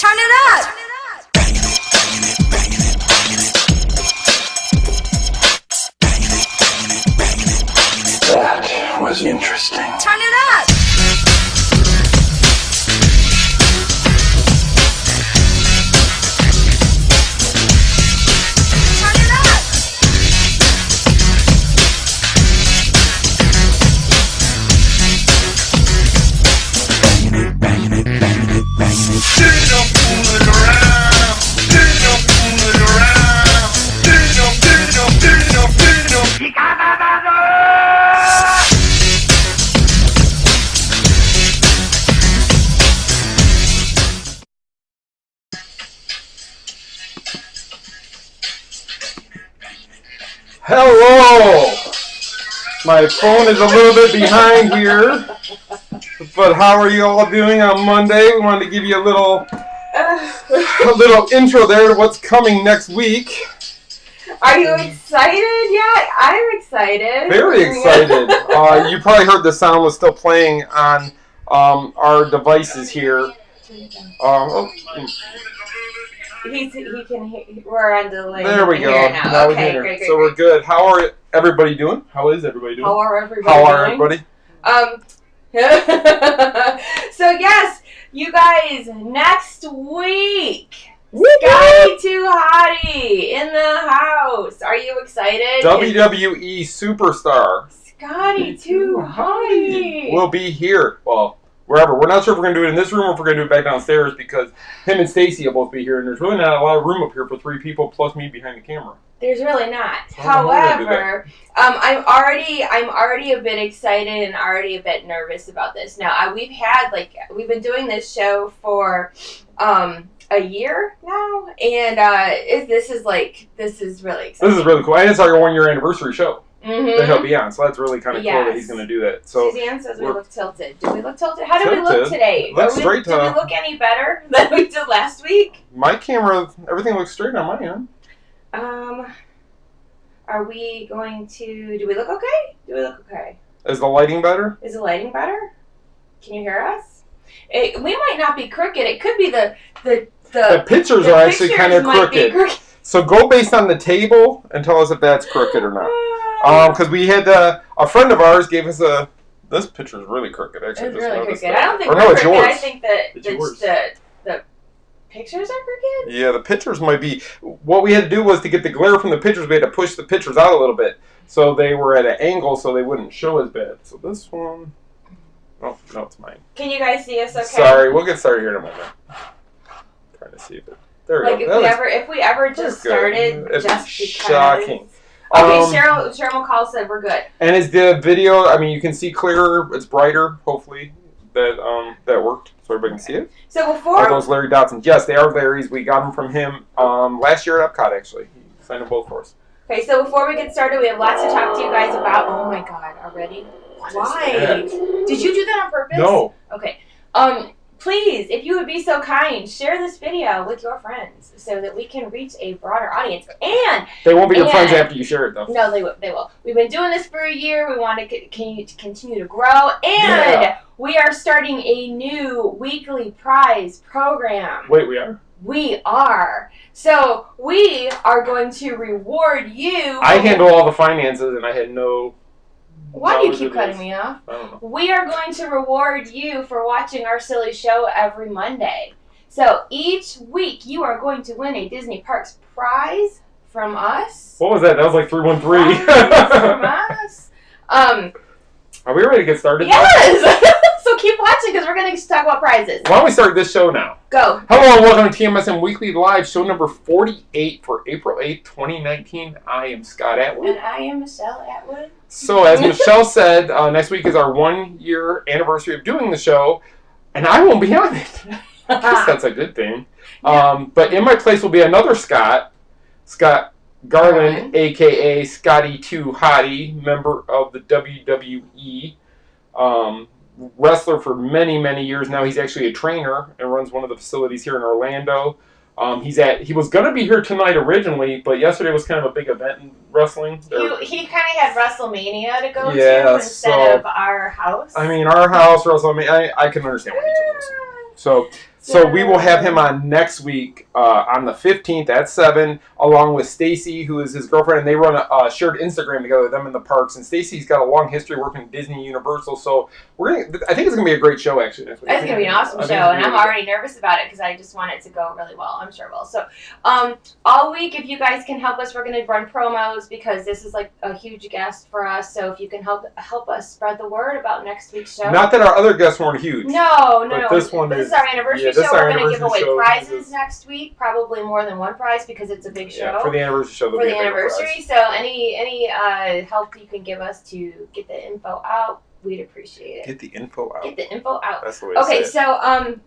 Turn it up. That was interesting. Turn it up. Turn it up. Banging it, banging it, banging it. Did no fooling around. Did no fooling around. Did no. Hello! My phone is a little bit behind here, but how are you all doing on Monday? We wanted to give you a little intro there to what's coming next week. Are you excited yet? I'm excited. Very excited. You probably heard the sound was still playing on our devices here. We're on delay. There we go. Now. Okay, great. So we're good. How are everybody doing? How is everybody doing? How are everybody? So yes, you guys, next week, Scotty Too Hottie in the house. Are you excited? WWE superstar Scotty Too Hottie will be here. Well, wherever. We're not sure if we're going to do it in this room or if we're going to do it back downstairs because him and Stacy will both be here, and there's really not a lot of room up here for 3 people plus me behind the camera. There's really not. So However, I'm already a bit excited and already a bit nervous about this. Now, we've been doing this show for a year now, and this is really exciting. This is really cool. And it's our 1-year anniversary show that he'll be on, so that's really kind of cool that he's going to do that. So Suzanne says we look tilted. Do we look tilted? How do we look today? Looks do straight. Do we look any better than we did last week? My camera, everything looks straight on my end. Are we going to... Do we look okay? Do we look okay? Is the lighting better? Is the lighting better? Can you hear us? We might not be crooked. It could be the pictures are actually kind of crooked. So go based on the table and tell us if that's crooked or not. Because we had a friend of ours gave us this picture is really crooked. Actually, it's really crooked. That. I don't think we're crooked. yours. I think that the pictures are crooked. Yeah, the pictures might be. What we had to do was to get the glare from the pictures, we had to push the pictures out a little bit. So they were at an angle so they wouldn't show as bad. So this one... Oh, no, it's mine. Can you guys see us okay? Sorry, we'll get started here in a moment. Trying to see if it... There we go. If we ever just started just because... Shocking. Okay, Cheryl McCall said we're good. And is the video, I mean, you can see clearer, it's brighter, hopefully, that worked, so everybody can see it. So before... Are those Larry Dotsons? Yes, they are Larry's. We got them from him last year at Epcot, actually. He signed them both for us. Okay, so before we get started, we have lots to talk to you guys about. Oh my God, already? Why? Did you do that on purpose? No. Okay. Please, if you would be so kind, share this video with your friends so that we can reach a broader audience. And they won't be your friends after you share it, though. No, they will. We've been doing this for a year. We want to continue to grow, and we are starting a new weekly prize program. Wait, we are? We are. So we are going to reward you. I handle all the finances, and I had no... Why do you keep cutting me off? I don't know. We are going to reward you for watching our silly show every Monday. So each week you are going to win a Disney Parks prize from us. What was that? That was like 313. From us. Are we ready to get started? Yes! So keep watching because we're going to talk about prizes. Why don't we start this show now? Go. Hello and welcome to TMSM Weekly Live, show number 48 for April 8th, 2019. I am Scott Atwood. And I am Michelle Atwood. So, as Michelle said, next week is our 1-year anniversary of doing the show, and I won't be on it. I guess that's a good thing. But in my place will be another Scott Garland, a.k.a. Scotty Too Hottie, member of the WWE, wrestler for many, many years now. He's actually a trainer and runs one of the facilities here in Orlando. He was going to be here tonight originally, but yesterday was kind of a big event in wrestling. He kind of had WrestleMania to go to instead of our house. I mean, our house, WrestleMania, I can understand what he's doing. So we will have him on next week on the 15th at 7, along with Stacy, who is his girlfriend, and they run a shared Instagram together, them in the parks. And Stacy's got a long history working at Disney Universal, so I think it's going to be a great show, actually. Next week. It's going to be an awesome show, and I'm already nervous about it because I just want it to go really well. I'm sure it will. So all week, if you guys can help us, we're going to run promos because this is like a huge guest for us. So if you can help us spread the word about next week's show. Not that our other guests weren't huge. No. This is our anniversary show. We're going to give away prizes next week, probably more than one prize because it's a big show. Yeah, for the anniversary show. For the anniversary, so any help you can give us to get the info out, we'd appreciate it. Get the info out. Get the info out. That's the way to say it. So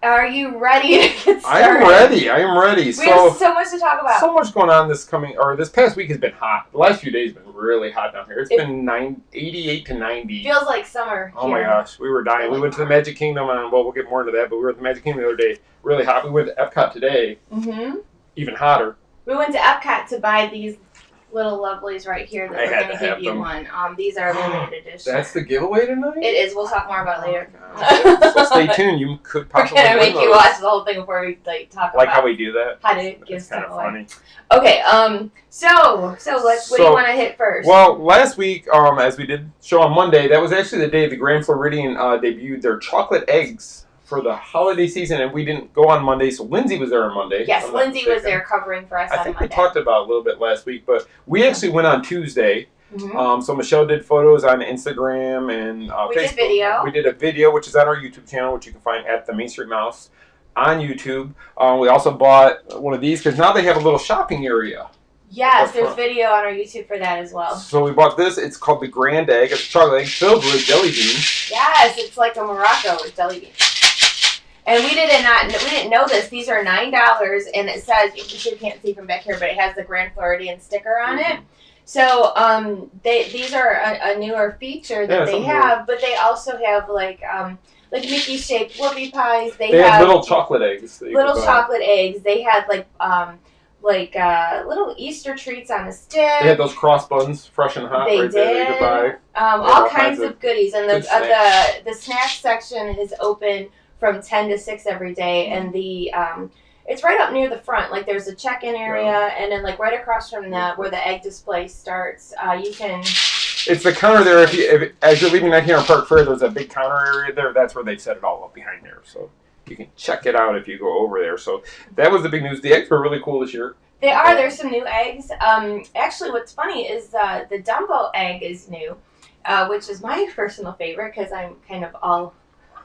are you ready to get started? I am ready. We have so much to talk about. So much going on this past week has been hot. The last few days have been really hot down here. It's been 88 to 90. Feels like summer. Oh my gosh, we were dying. We went to the Magic Kingdom, and we'll get more into that, but we were at the Magic Kingdom the other day. Really hot. We went to Epcot today. Mm-hmm. Even hotter. We went to Epcot to buy these little lovelies right here that we're going to give you one. These are limited edition. That's the giveaway tonight? It is. We'll talk more about it later. So stay tuned. You could possibly We're going to make you watch the whole thing before we talk about how we do that. How to give stuff away. Funny. Okay, so what do you want to hit first? Well, last week, as we did show on Monday, that was actually the day the Grand Floridian debuted their chocolate eggs for the holiday season, and we didn't go on Monday, so Lindsay was there on Monday. Yes, Lindsay was there covering for us on Monday. I think we talked about it a little bit last week, but we actually went on Tuesday. Mm-hmm. So Michelle did photos on Instagram and Facebook. Did video. We did a video, which is on our YouTube channel, which you can find at the Main Street Mouse on YouTube. We also bought one of these because now they have a little shopping area. Yes, there's video on our YouTube for that as well. So we bought this. It's called the Grand Egg. It's a chocolate egg filled with jelly beans. Yes, it's like a Morocco with jelly beans. And we didn't know this. These are $9, and it says, you can't see from back here, but it has the Grand Floridian sticker on it. So these are a newer feature that they have, but they also have like Mickey shaped whoopie pies. They have little chocolate eggs. Little chocolate eggs. They had little Easter treats on a stick. They had those cross buns, fresh and hot. They right did. There that you could buy. All kinds of goodies, and the snack section is open from 10 to 6 every day, and it's right up near the front. Like there's a check-in area, and then like right across from where the egg display starts, you can. It's the counter there. If as you're leaving out here on Park Fair, there's a big counter area there. That's where they set it all up behind there. So you can check it out if you go over there. So that was the big news. The eggs were really cool this year. They are. There's some new eggs. Actually, what's funny is the Dumbo egg is new, which is my personal favorite because I'm kind of all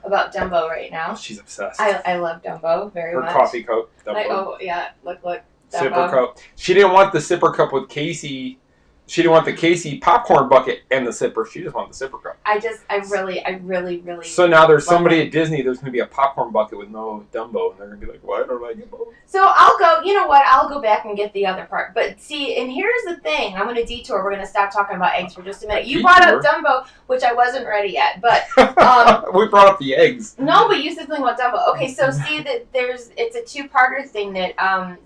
about Dumbo right now. She's obsessed. I love Dumbo very much. Her coffee cup. Oh yeah, look. Dumbo. Sipper cup. She didn't want the sipper cup with Casey. She didn't want the Casey popcorn bucket and the sipper. She just wanted the sipper cup. I really. So now there's somebody at Disney. There's going to be a popcorn bucket with no Dumbo, and they're going to be like, "Why don't I get both?" So I'll go. You know what? I'll go back and get the other part. But see, and here's the thing. I'm going to detour. We're going to stop talking about eggs for just a minute. You brought up Dumbo, which I wasn't ready yet, but we brought up the eggs. No, but you said something about Dumbo. Okay, so see that it's a two-parter thing that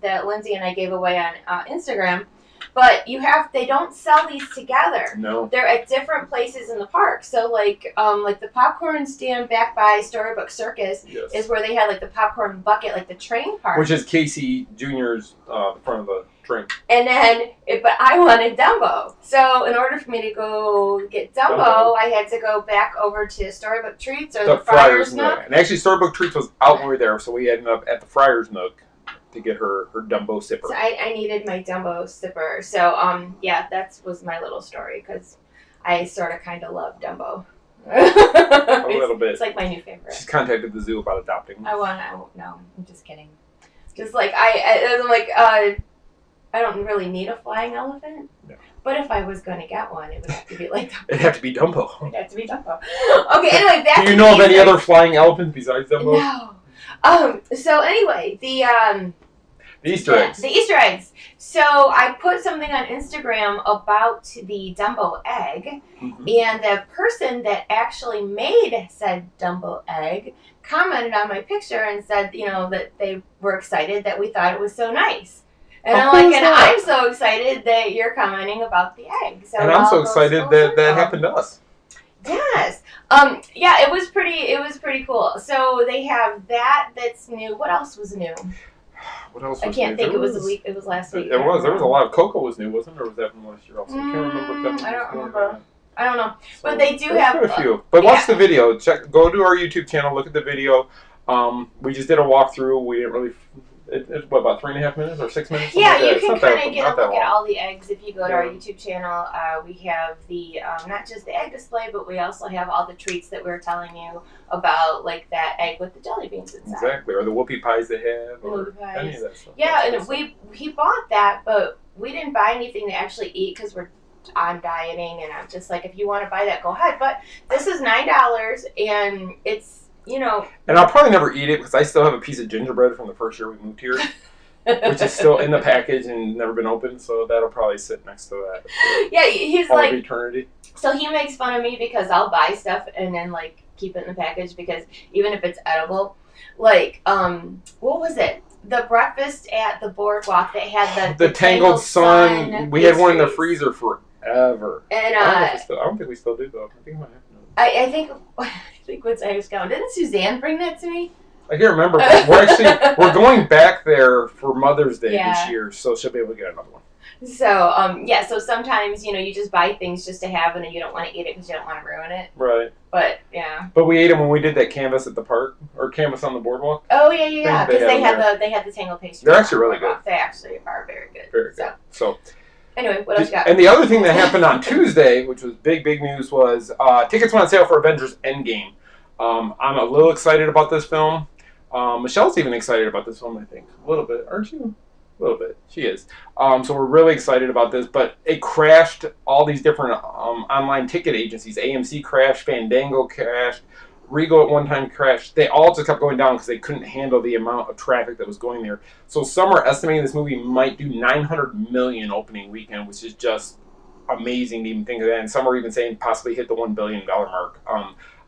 that Lindsay and I gave away on Instagram. But they don't sell these together. No. They're at different places in the park. So like the popcorn stand back by Storybook Circus is where they had like the popcorn bucket, like the train part. Which is Casey Jr.'s front of the train. And then, but I wanted Dumbo. So in order for me to go get Dumbo, I had to go back over to Storybook Treats or the Friar's Nook. And actually Storybook Treats was out when we were there, so we ended up at the Friar's Nook to get her Dumbo sipper. So I needed my Dumbo sipper. So that was my little story because I sort of kind of love Dumbo. A little bit. It's like my new favorite. She's contacted the zoo about adopting. No, I'm just kidding. Just like I don't really need a flying elephant. No. But if I was going to get one, it would have to be like Dumbo. It'd have to be Dumbo. It'd have to be Dumbo. Okay, anyway, back to do you know of any other flying elephants besides Dumbo? No. So anyway, the Easter eggs. The Easter eggs. So I put something on Instagram about the Dumbo egg, and the person that actually made said Dumbo egg commented on my picture and said, that they were excited that we thought it was so nice. And I'm so excited that you're commenting about the egg. So and I'm so excited that happened to us. Yes. Yeah, it was pretty cool. So they have that's new. What else was new? What else? I Was can't new? think. It was a week. It was last week. It was. There was a lot of Coco was new, wasn't there? Or was that from last year also? I can't remember. If that I don't was new or remember. not. I don't know. So, But they do there's have quite a few. But watch yeah. the video. Go to our YouTube channel. Look at the video. We just did a walkthrough. We didn't really. It's what, about 3.5 minutes or 6 minutes? Yeah, Like you that. can It's not kind that- of get not a that look at long. all the eggs if you go to our Yeah. YouTube channel. We have the not just the egg display, but we also have all the treats that we were telling you about, like that egg with the jelly beans inside. Exactly, or the whoopie pies they have, or Whoopie pies. any of that stuff. Yeah, That's and he bought that, but we didn't buy anything to actually eat because I'm dieting, and I'm just like, if you want to buy that, go ahead. But this is $9, and it's, you know. And I'll probably never eat it because I still have a piece of gingerbread from the first year we moved here, which is still in the package and never been opened. So that'll probably sit next to that for Yeah, he's all like, of eternity. so he makes fun of me because I'll buy stuff and then like keep it in the package because even if it's edible, like what was it? The breakfast at the boardwalk that had The Tangled Sun. We had one in the pastries. freezer forever. And I don't think we still do though. I think we might have to. I think once I was going, didn't Suzanne bring that to me? I can't remember. But we're going back there for Mother's Day Yeah. this year, so she'll be able to get another one. So yeah, so sometimes you just buy things just to have and you don't want to eat it because you don't want to ruin it. Right. But yeah. But we ate them when we did that canvas at the park, or canvas on the boardwalk. Oh yeah, They because have they had the tangled pastry. They're actually really good. They actually are very good. Very good. So Anyway, what else you got? and the other thing that happened on Tuesday, which was big news, was tickets went on sale for Avengers Endgame. I'm a little excited about this film. Michelle's even excited about this film, I think. A little bit, aren't you? A little bit. She is. So we're really excited about this, but it crashed all these different online ticket agencies. AMC crashed, Fandango crashed, Regal at one time crashed. They all just kept going down because they couldn't handle the amount of traffic that was going there. So some are estimating this movie might do $900 million opening weekend, which is just amazing to even think of that. And some are even saying possibly hit the $1 billion mark.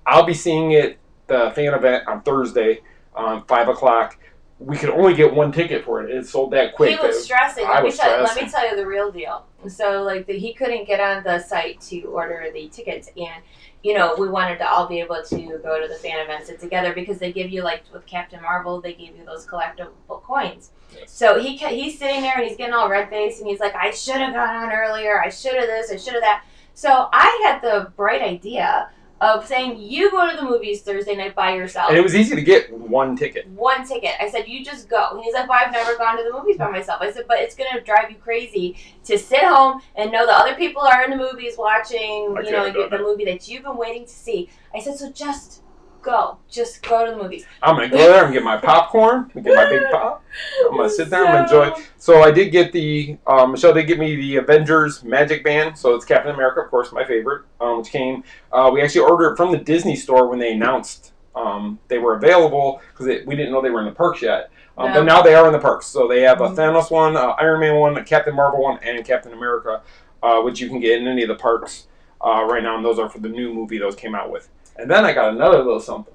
I'll be seeing it, the fan event, on Thursday, 5 o'clock. We could only get one ticket for it. It sold that quick. He was stressing. I Let was me tell you the real deal. So, like, he couldn't get on the site to order the tickets, and we wanted to all be able to go to the fan events together because they give you, like, with Captain Marvel, they give you those collectible coins. Yes. So he's sitting there and he's getting all red faced and he's like, I should have gone on earlier. I should have this. I should have that. So I had the bright idea of saying, you go to the movies Thursday night by yourself. And it was easy to get one ticket. One ticket. I said, you just go. And he's like, well, I've never gone to the movies by myself. I said, but it's going to drive you crazy to sit home and know the other people are in the movies watching, the movie that you've been waiting to see. I said, so just go. Just go to the movies. I'm going to go there and get my popcorn, get my big pop. I'm going to sit there and enjoy. So I did get Michelle did get me the Avengers Magic Band. So it's Captain America, of course, my favorite, which came. We actually ordered it from the Disney store when they announced they were available because we didn't know they were in the parks yet. But now they are in the parks. So they have a Thanos one, Iron Man one, a Captain Marvel one, and Captain America, which you can get in any of the parks right now. And those are for the new movie those came out with. And then I got another little something.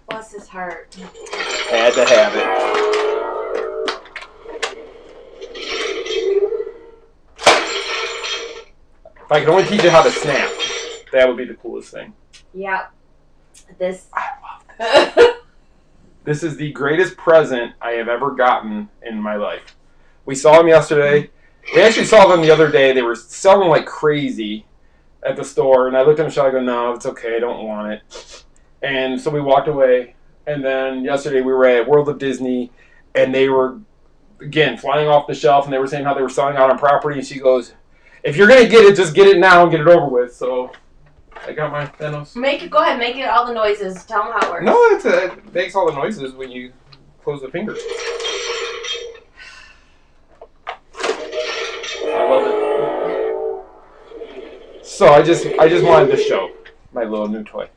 Bless his heart. Had to have it. If I could only teach you how to snap, that would be the coolest thing. Yeah. This. I love this. This is the greatest present I have ever gotten in my life. We saw them yesterday. We actually saw them the other day. They were selling like crazy at the store, and I looked at Michelle and I go, no, it's okay, I don't want it. And so we walked away, and then yesterday we were at World of Disney, and they were, again, flying off the shelf, and they were saying how they were selling out on property, and she goes, if you're going to get it, just get it now and get it over with. So I got my Thanos. Go ahead, make it all the noises. Tell them how it works. No, it makes all the noises when you close the fingers. I love it. So I just wanted to show my little new toy.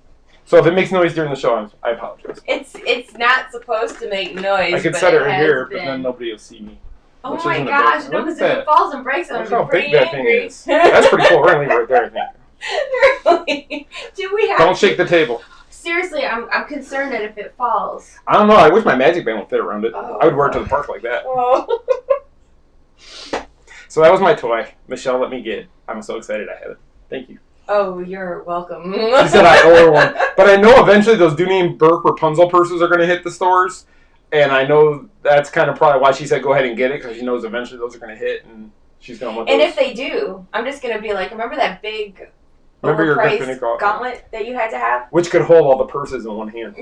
So if it makes noise during the show, I apologize. It's not supposed to make noise. I could but set it has here, been. but then nobody will see me. Oh which my isn't a gosh! big- No, look because at if that. it falls and breaks, I'm Look gonna how be big pretty that thing angry. is. That's pretty cool. We're gonna leave it right there, I think. Really? Do we have? Don't shake the table. Seriously, I'm concerned that if it falls. I don't know. I wish my magic band would fit around it. Oh. I would wear it to the park like that. Oh. So that was my toy. Michelle let me get it. I'm so excited I had it. Thank you. Oh, you're welcome. She said I owe her one. But I know eventually those Dooney and Burke Rapunzel purses are going to hit the stores. And I know that's kind of probably why she said go ahead and get it, because she knows eventually those are going to hit and she's going to want those. And if they do, I'm just going to be like, remember that big Remember your overpriced gauntlet that you had to have? Which could hold all the purses in one hand.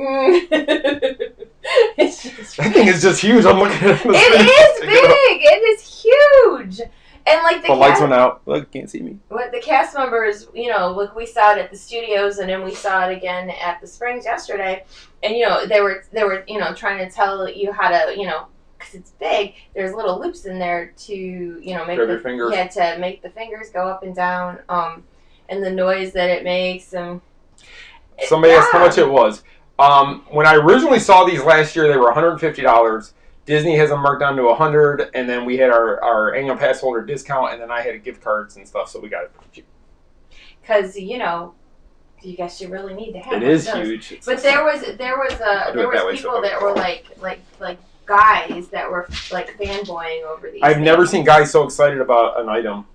It's just That thing is just huge. I'm looking at it. It is big. It is huge. And like the lights went out. Look, you can't see me. What the cast members, you know, look, we saw it at the studios, and then we saw it again at the Springs yesterday. And you know, they were, you know, trying to tell you how to, you know, because it's big. There's little loops in there to, you know, make Grab your fingers. Yeah, to make the fingers go up and down. And the noise that it makes. And somebody asked how much it was. When I originally saw these last year, they were $150. Disney has them marked down to $100, and then we had our annual pass holder discount, and then I had gift cards and stuff, so we got it pretty cheap. Because you know, you guys should really need to have. It is huge. But there was people that were like guys that were like fanboying over these. I've never seen guys so excited about an item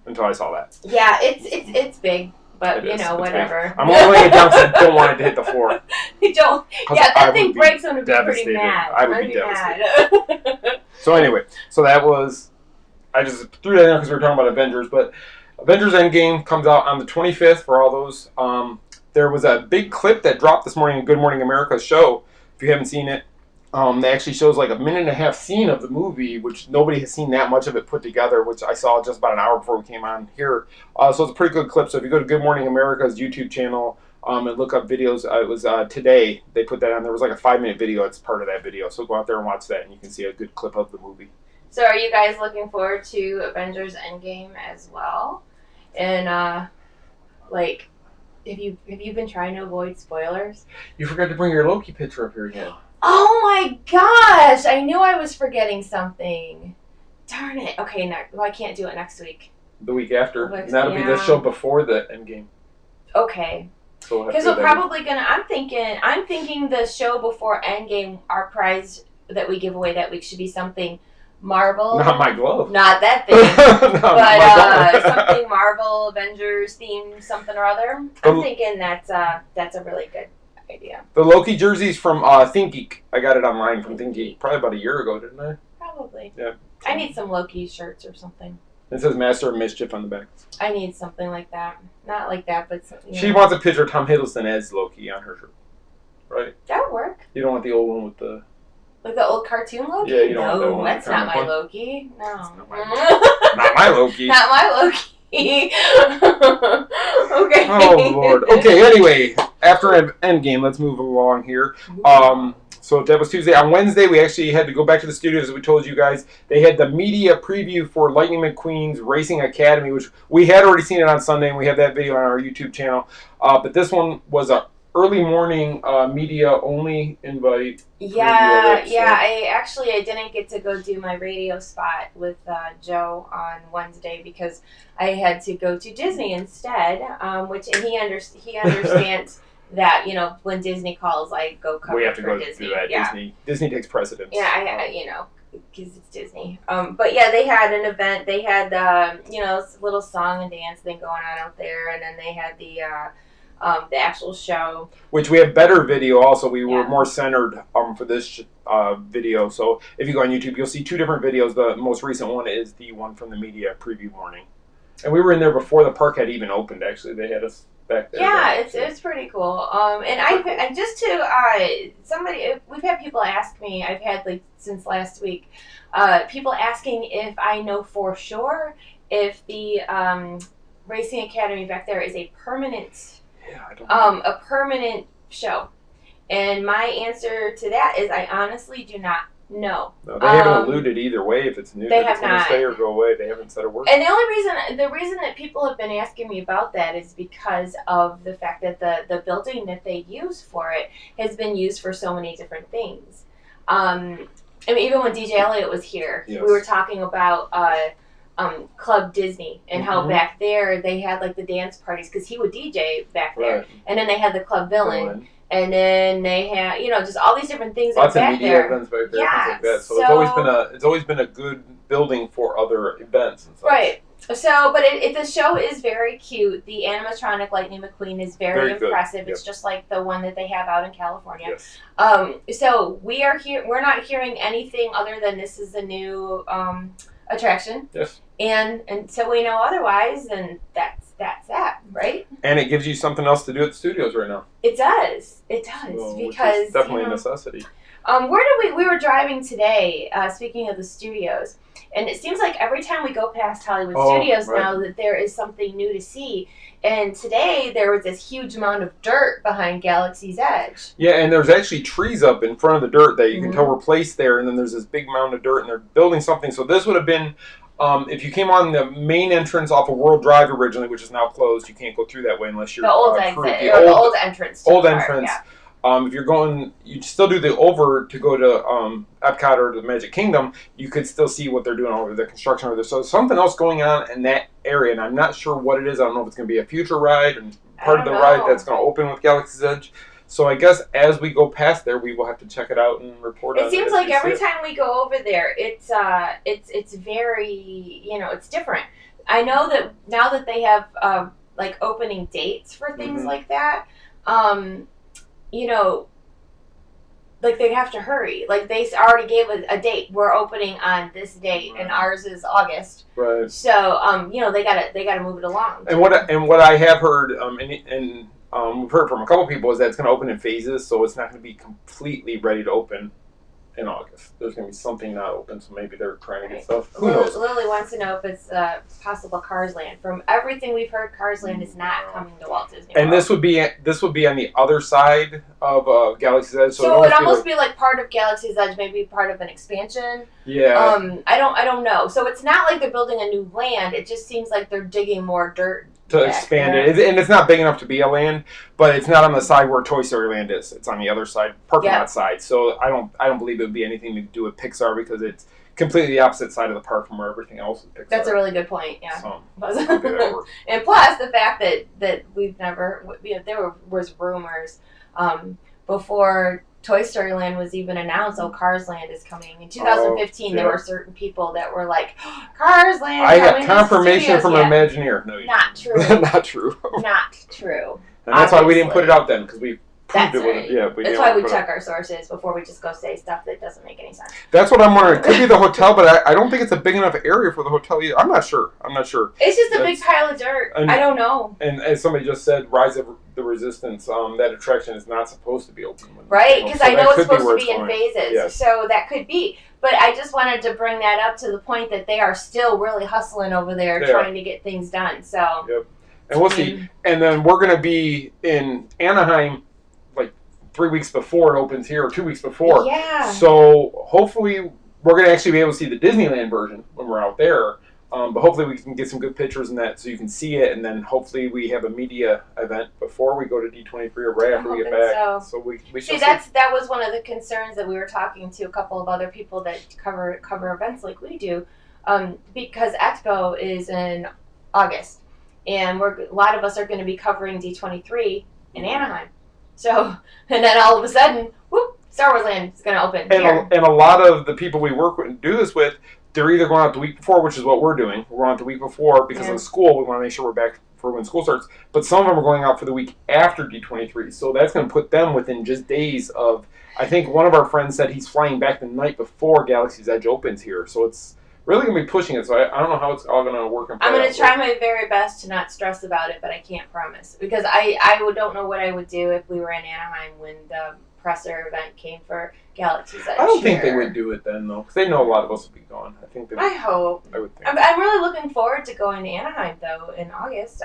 until I saw that. Yeah, it's big. But, you know, whatever. I'm only laying it down because I don't want it to hit the floor. You don't. Yeah, that thing breaks, I'm going to be pretty mad. I would be devastated. So anyway, so that was... I just threw that in because we were talking about Avengers. But Avengers Endgame comes out on the 25th for all those. There was a big clip that dropped this morning in Good Morning America's show. If you haven't seen it, that actually shows like a minute and a half scene of the movie, which nobody has seen that much of it put together, which I saw just about an hour before we came on here. So it's a pretty good clip. So if you go to Good Morning America's YouTube channel and look up videos, it was today they put that on. There was like a 5-minute video. It's part of that video. So go out there and watch that, and you can see a good clip of the movie. So are you guys looking forward to Avengers Endgame as well? And like, have you been trying to avoid spoilers? You forgot to bring your Loki picture up here again. Oh my gosh! I knew I was forgetting something. Darn it. Okay, I can't do it next week. The week after. And that'll be the show before the Endgame. Okay. Because we're probably gonna. I'm thinking the show before Endgame, our prize that we give away that week should be something Marvel. Not my glove. Not that thing. But something Marvel, Avengers themed, something or other. I'm thinking that's a really good idea. The Loki jersey's from ThinkGeek. I got it online from ThinkGeek probably about a year ago, didn't I? Probably. Yeah. I need some Loki shirts or something. It says Master of Mischief on the back. I need something like that. Not like that, but something. She wants a picture of Tom Hiddleston as Loki on her shirt. Right? That would work. You don't want the old one with the... Like the old cartoon Loki? Yeah, you don't want that one. No, that's not my Loki. No. Not my Loki. Not my Loki. Okay. Oh, Lord. Okay, anyway, after Endgame, let's move along here. So that was Tuesday. On Wednesday, we actually had to go back to the studios, as we told you guys. They had the media preview for Lightning McQueen's Racing Academy, which we had already seen it on Sunday, and we have that video on our YouTube channel. But this one was a early morning media-only invite. Yeah. I didn't get to go do my radio spot with Joe on Wednesday because I had to go to Disney instead, and he understands that, you know, when Disney calls, I go cover we have to for go Disney. Do that. Yeah. Disney takes precedence. Yeah, because it's Disney. But yeah, they had an event. They had, this little song and dance thing going on out there, and then they had the actual show. Which we have better video also. We were more centered for this video. So if you go on YouTube, you'll see 2 different videos. The most recent one is the one from the media preview morning. And we were in there before the park had even opened, actually. They had us back there. Yeah, it's pretty cool. And just to we've had people ask me, I've had since last week, people asking if I know for sure if the Racing Academy back there is a permanent a permanent show. And my answer to that is I honestly do not know. No, they haven't alluded either way if it's new. They if have it's going to stay or go away. They haven't said a word. And the reason that people have been asking me about that is because of the fact that the building that they use for it has been used for so many different things. I mean, even when DJ Elliott was here, we were talking about Club Disney and how back there they had the dance parties because he would DJ back there, and then they had the Club Villain. And then they have, just all these different things lots back of media there. events back there, Yeah, things like that. So it's always been a good building for other events and stuff. Right. So, but the show is very cute. The animatronic Lightning McQueen is very Very good. impressive. Yep. It's just like the one that they have out in California. Yes. So we are here. We're not hearing anything other than this is a new attraction. Yes. And until we know otherwise, then that's that, right? And it gives you something else to do at the studios right now. It does. It does So, because which is definitely you know, a necessity. where did we were driving today, speaking of the studios, and it seems like every time we go past Hollywood Studios right. now that there is something new to see. And today there was this huge amount of dirt behind Galaxy's Edge. Yeah, and there's actually trees up in front of the dirt that you can Mhm. tell were placed there, and then there's this big mound of dirt, and they're building something. So this would have been, if you came on the main entrance off of World Drive originally, which is now closed, you can't go through that way unless you're The old crew. exit, The or the old entrance. To old the park, entrance. yeah. If you're going, you still do the over to go to Epcot or the Magic Kingdom. You could still see what they're doing over the construction over there. So there's something else going on in that area, and I'm not sure what it is. I don't know if it's going to be a future ride and part of the don't ride know. that's going to open with Galaxy's Edge. So I guess as we go past there, we will have to check it out and report on it. It seems as like we every see it. time we go over there, it's very, you know, it's different. I know that now that they have like opening dates for things Mhm. like that, you know, like they have to hurry. Like they already gave a date. We're opening on this date, and ours is August. Right. So, you know, they gotta move it along. And what I have heard, and we've heard from a couple people, is that it's going to open in phases, so it's not going to be completely ready to open in August. There's going to be something not open, so maybe they're trying to get stuff. Who knows? Lily wants to know if it's possible Cars Land. From everything we've heard, Cars Land is not coming to Walt Disney World. And this would be on the other side of Galaxy's Edge, so it would almost be like part of Galaxy's Edge, maybe part of an expansion. yeah. I don't know. So it's not like they're building a new land. It just seems like they're digging more dirt to back expand there. it, and it's not big enough to be a land, but it's not on the side where Toy Story Land is. It's on the other side, parking Yeah. lot side. So I don't believe it would be anything to do with Pixar because it's completely the opposite side of the park from where everything else is Pixar. That's a really good point. Yeah. So hopefully that works. And plus the fact that we've never, you know, there was rumors before Toy Story Land was even announced. Oh, Cars Land is coming in 2015. There yeah. were certain people that were like, Cars Land. I got coming to confirmation studios from yet. Imagineer. No, you Not true. didn't. Not true. Not true. And that's why we didn't put it out then, because we proved That's it wasn't. right. Yeah, we That's didn't why wanna we put it check out. our sources before we just go say stuff that doesn't make any sense. That's what I'm wondering. It could be the hotel, but I don't think it's a big enough area for the hotel either. I'm not sure. It's just a big That's- pile of dirt. and- I don't know. And as somebody just said, Rise of the Resistance, that attraction is not supposed to be open. Right, because So I know that it's could be supposed where to be in going. phases, Yes. so that could be. But I just wanted to bring that up to the point that they are still really hustling over there They are. trying to get things done. So, And we'll see. And then we're going to be in Anaheim like 3 weeks before it opens here, or 2 weeks before. yeah. So hopefully we're going to actually be able to see the Disneyland version when we're out there. But hopefully we can get some good pictures in that so you can see it. And then hopefully we have a media event before we go to D23 or right after we get hoping back. so. We See, shall that was one of the concerns that we were talking to a couple of other people that cover events like we do, because Expo is in August, and a lot of us are going to be covering D23 in Anaheim. So, and then all of a sudden, whoop, Star Wars Land is going to open here. And a lot of the people we work with and do this with, they're either going out the week before, which is what we're doing. We're going out the week before because of school. We want to make sure we're back for when school starts. But some of them are going out for the week after D23. So that's going to put them within just days of... I think one of our friends said he's flying back the night before Galaxy's Edge opens here. So it's really going to be pushing it. So I don't know how it's all going to work. I'm going to try my very best to not stress about it, but I can't promise. Because I don't know what I would do if we were in Anaheim when the presser event came for Galaxy's Edge. I don't think they would do it then, though, because they know a lot of us will be gone. I think they would. I hope. I would think. I'm really looking forward to going to Anaheim, though, in August.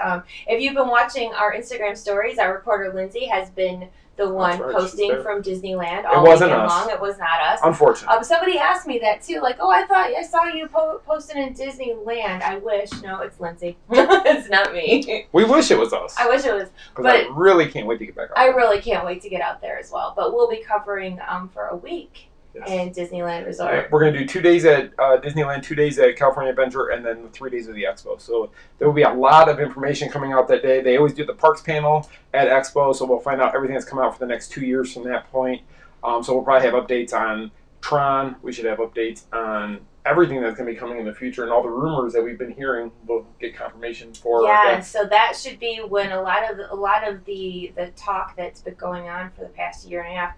If you've been watching our Instagram stories, our reporter Lindsay has been the one right, posting she's there. from Disneyland It all wasn't weekend us. long. It was not us. Unfortunately. Somebody asked me that, too. Like, oh, I thought I saw you posting in Disneyland. I wish. No, it's Lindsay. It's not me. We wish it was us. I wish it was. Because I really can't wait to get back out I there. really can't wait to get out there as well. But we'll be covering for a week Yes. in Disneyland Resort. We're going to do 2 days at Disneyland, 2 days at California Adventure, and then 3 days of the Expo. So there will be a lot of information coming out that day. They always do the parks panel at Expo, so we'll find out everything that's come out for the next 2 years from that point. So we'll probably have updates on Tron. We should have updates on everything that's going to be coming in the future and all the rumors that we've been hearing. We'll get confirmation for. Yeah, so that should be when a lot of the talk that's been going on for the past year and a half.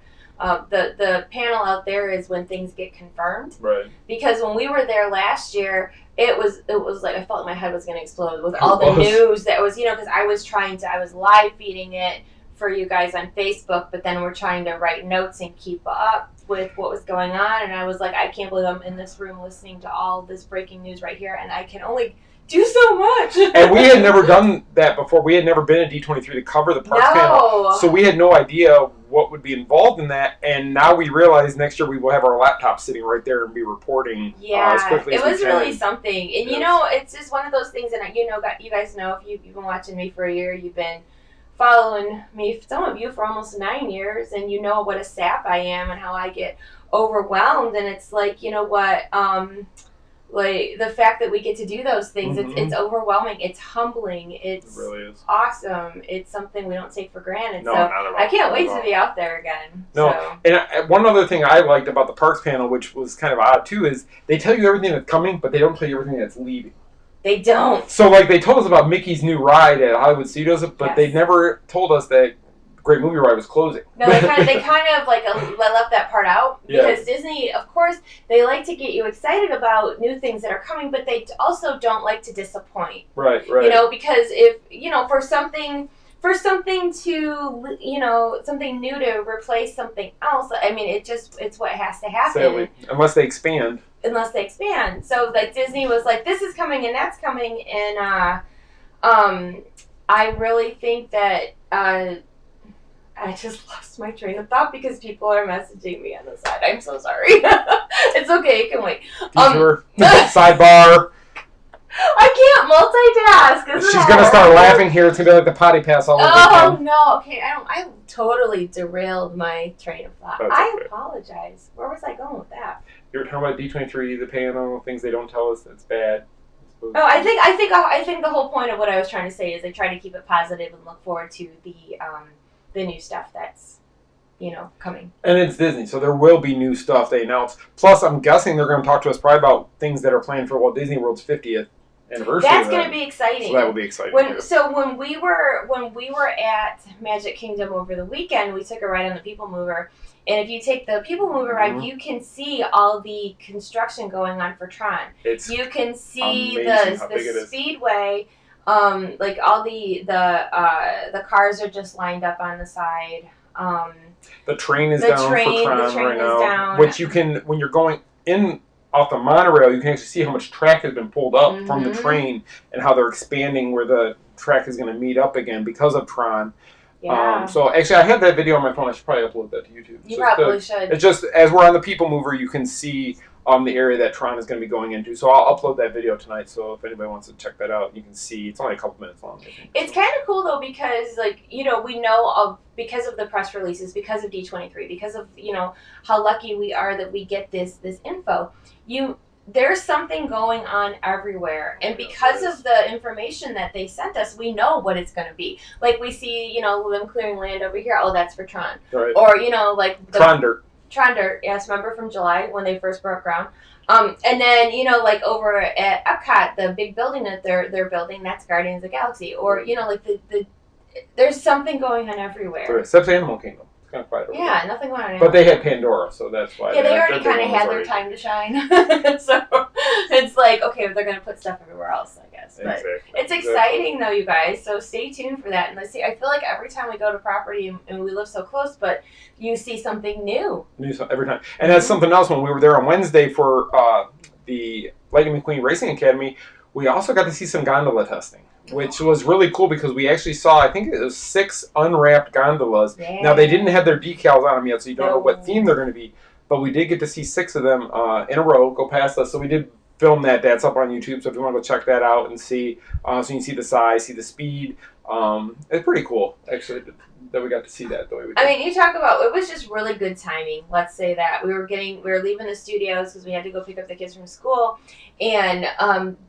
The panel out there is when things get confirmed. Right. Because when we were there last year, it was like I felt like my head was going to explode with all the news that was, because I was live feeding it for you guys on Facebook, but then we're trying to write notes and keep up with what was going on, and I was like, I can't believe I'm in this room listening to all this breaking news right here, and I can only do so much. And we had never done that before. We had never been at D23 to cover the parks panel, so we had no idea what would be involved in that. And now we realize next year we will have our laptop sitting right there and be reporting as quickly as we can. It was really something, and it's just one of those things. And you guys know, if you've been watching me for a year, you've been following me, some of you, for almost 9 years, and you know what a sap I am and how I get overwhelmed. And it's like, like the fact that we get to do those things, it's overwhelming, it's humbling, it really is awesome. It's something we don't take for granted. No, not at all. I can't wait to be out there again. No, so. And one other thing I liked about the parks panel, which was kind of odd too, is they tell you everything that's coming, but they don't tell you everything that's leaving. They don't. So, like, they told us about Mickey's new ride at Hollywood Studios, but they never told us that Great Movie Ride was closing. No, they kind of left that part out, because Disney, of course, they like to get you excited about new things that are coming, but they also don't like to disappoint. Right. Because if for something to something new to replace something else, I mean, it's what has to happen. Sadly, unless they expand. So like Disney was like, this is coming and that's coming, and I really think that I just lost my train of thought because people are messaging me on the side. I'm so sorry. It's okay, it can wait. Sidebar. I can't multitask. She's gonna start laughing here. It's gonna be like the potty pass all over again. Oh no! Okay, I totally derailed my train of thought. I apologize. Where was I going with that? You were talking about D23, the panel, things they don't tell us that's bad. Oh, I think the whole point of what I was trying to say is they try to keep it positive and look forward to the new stuff that's coming. And it's Disney, so there will be new stuff they announce. Plus, I'm guessing they're going to talk to us probably about things that are planned for Walt Disney World's 50th anniversary. That's going to be exciting. So that will be exciting. When we were at Magic Kingdom over the weekend, we took a ride on the People Mover. And if you take the People Mover ride, you can see all the construction going on for Tron. You can see the speedway, like all the cars are just lined up on the side. The train is down for Tron right now, which you can, when you're going in off the monorail, you can actually see how much track has been pulled up from the train and how they're expanding where the track is going to meet up again because of Tron. Yeah. So actually, I had that video on my phone. I should probably upload that to YouTube. You probably should. It's just, as we're on the People Mover, you can see the area that Tron is going to be going into. So I'll upload that video tonight. So if anybody wants to check that out, you can see. It's only a couple minutes long. It's kind of cool though, because we know because of the press releases, because of D23, because of how lucky we are that we get this info. There's something going on everywhere, and because of the information that they sent us, we know what it's going to be. Like we see, them clearing land over here. Oh, that's for Tron. Right. Or like Tron Dirt. Tron Dirt, yes. Remember from July when they first broke ground? And then like over at Epcot, the big building that they're building, that's Guardians of the Galaxy. Or like the there's something going on everywhere. Except Animal Kingdom. Kind of quiet over there. Nothing going on. But they had Pandora, so that's why. Yeah, they already kind of had their time to shine. So it's like, okay, they're going to put stuff everywhere else, I guess. But it's exciting, though, you guys. So stay tuned for that. And I feel like every time we go to property, and we live so close, but you see something new. Every time. And that's something else. When we were there on Wednesday for the Lightning McQueen Racing Academy, we also got to see some gondola testing, which was really cool because we actually saw, I think it was 6 unwrapped gondolas. Yeah. Now, they didn't have their decals on them yet, so you don't know what theme they're going to be. But we did get to see 6 of them in a row go past us. So we did film that. That's up on YouTube. So if you want to go check that out and see, so you can see the size, see the speed. It's pretty cool, actually, that we got to see that the way we did. I mean, you talk about, it was just really good timing. Let's say that we were leaving the studios because we had to go pick up the kids from school, and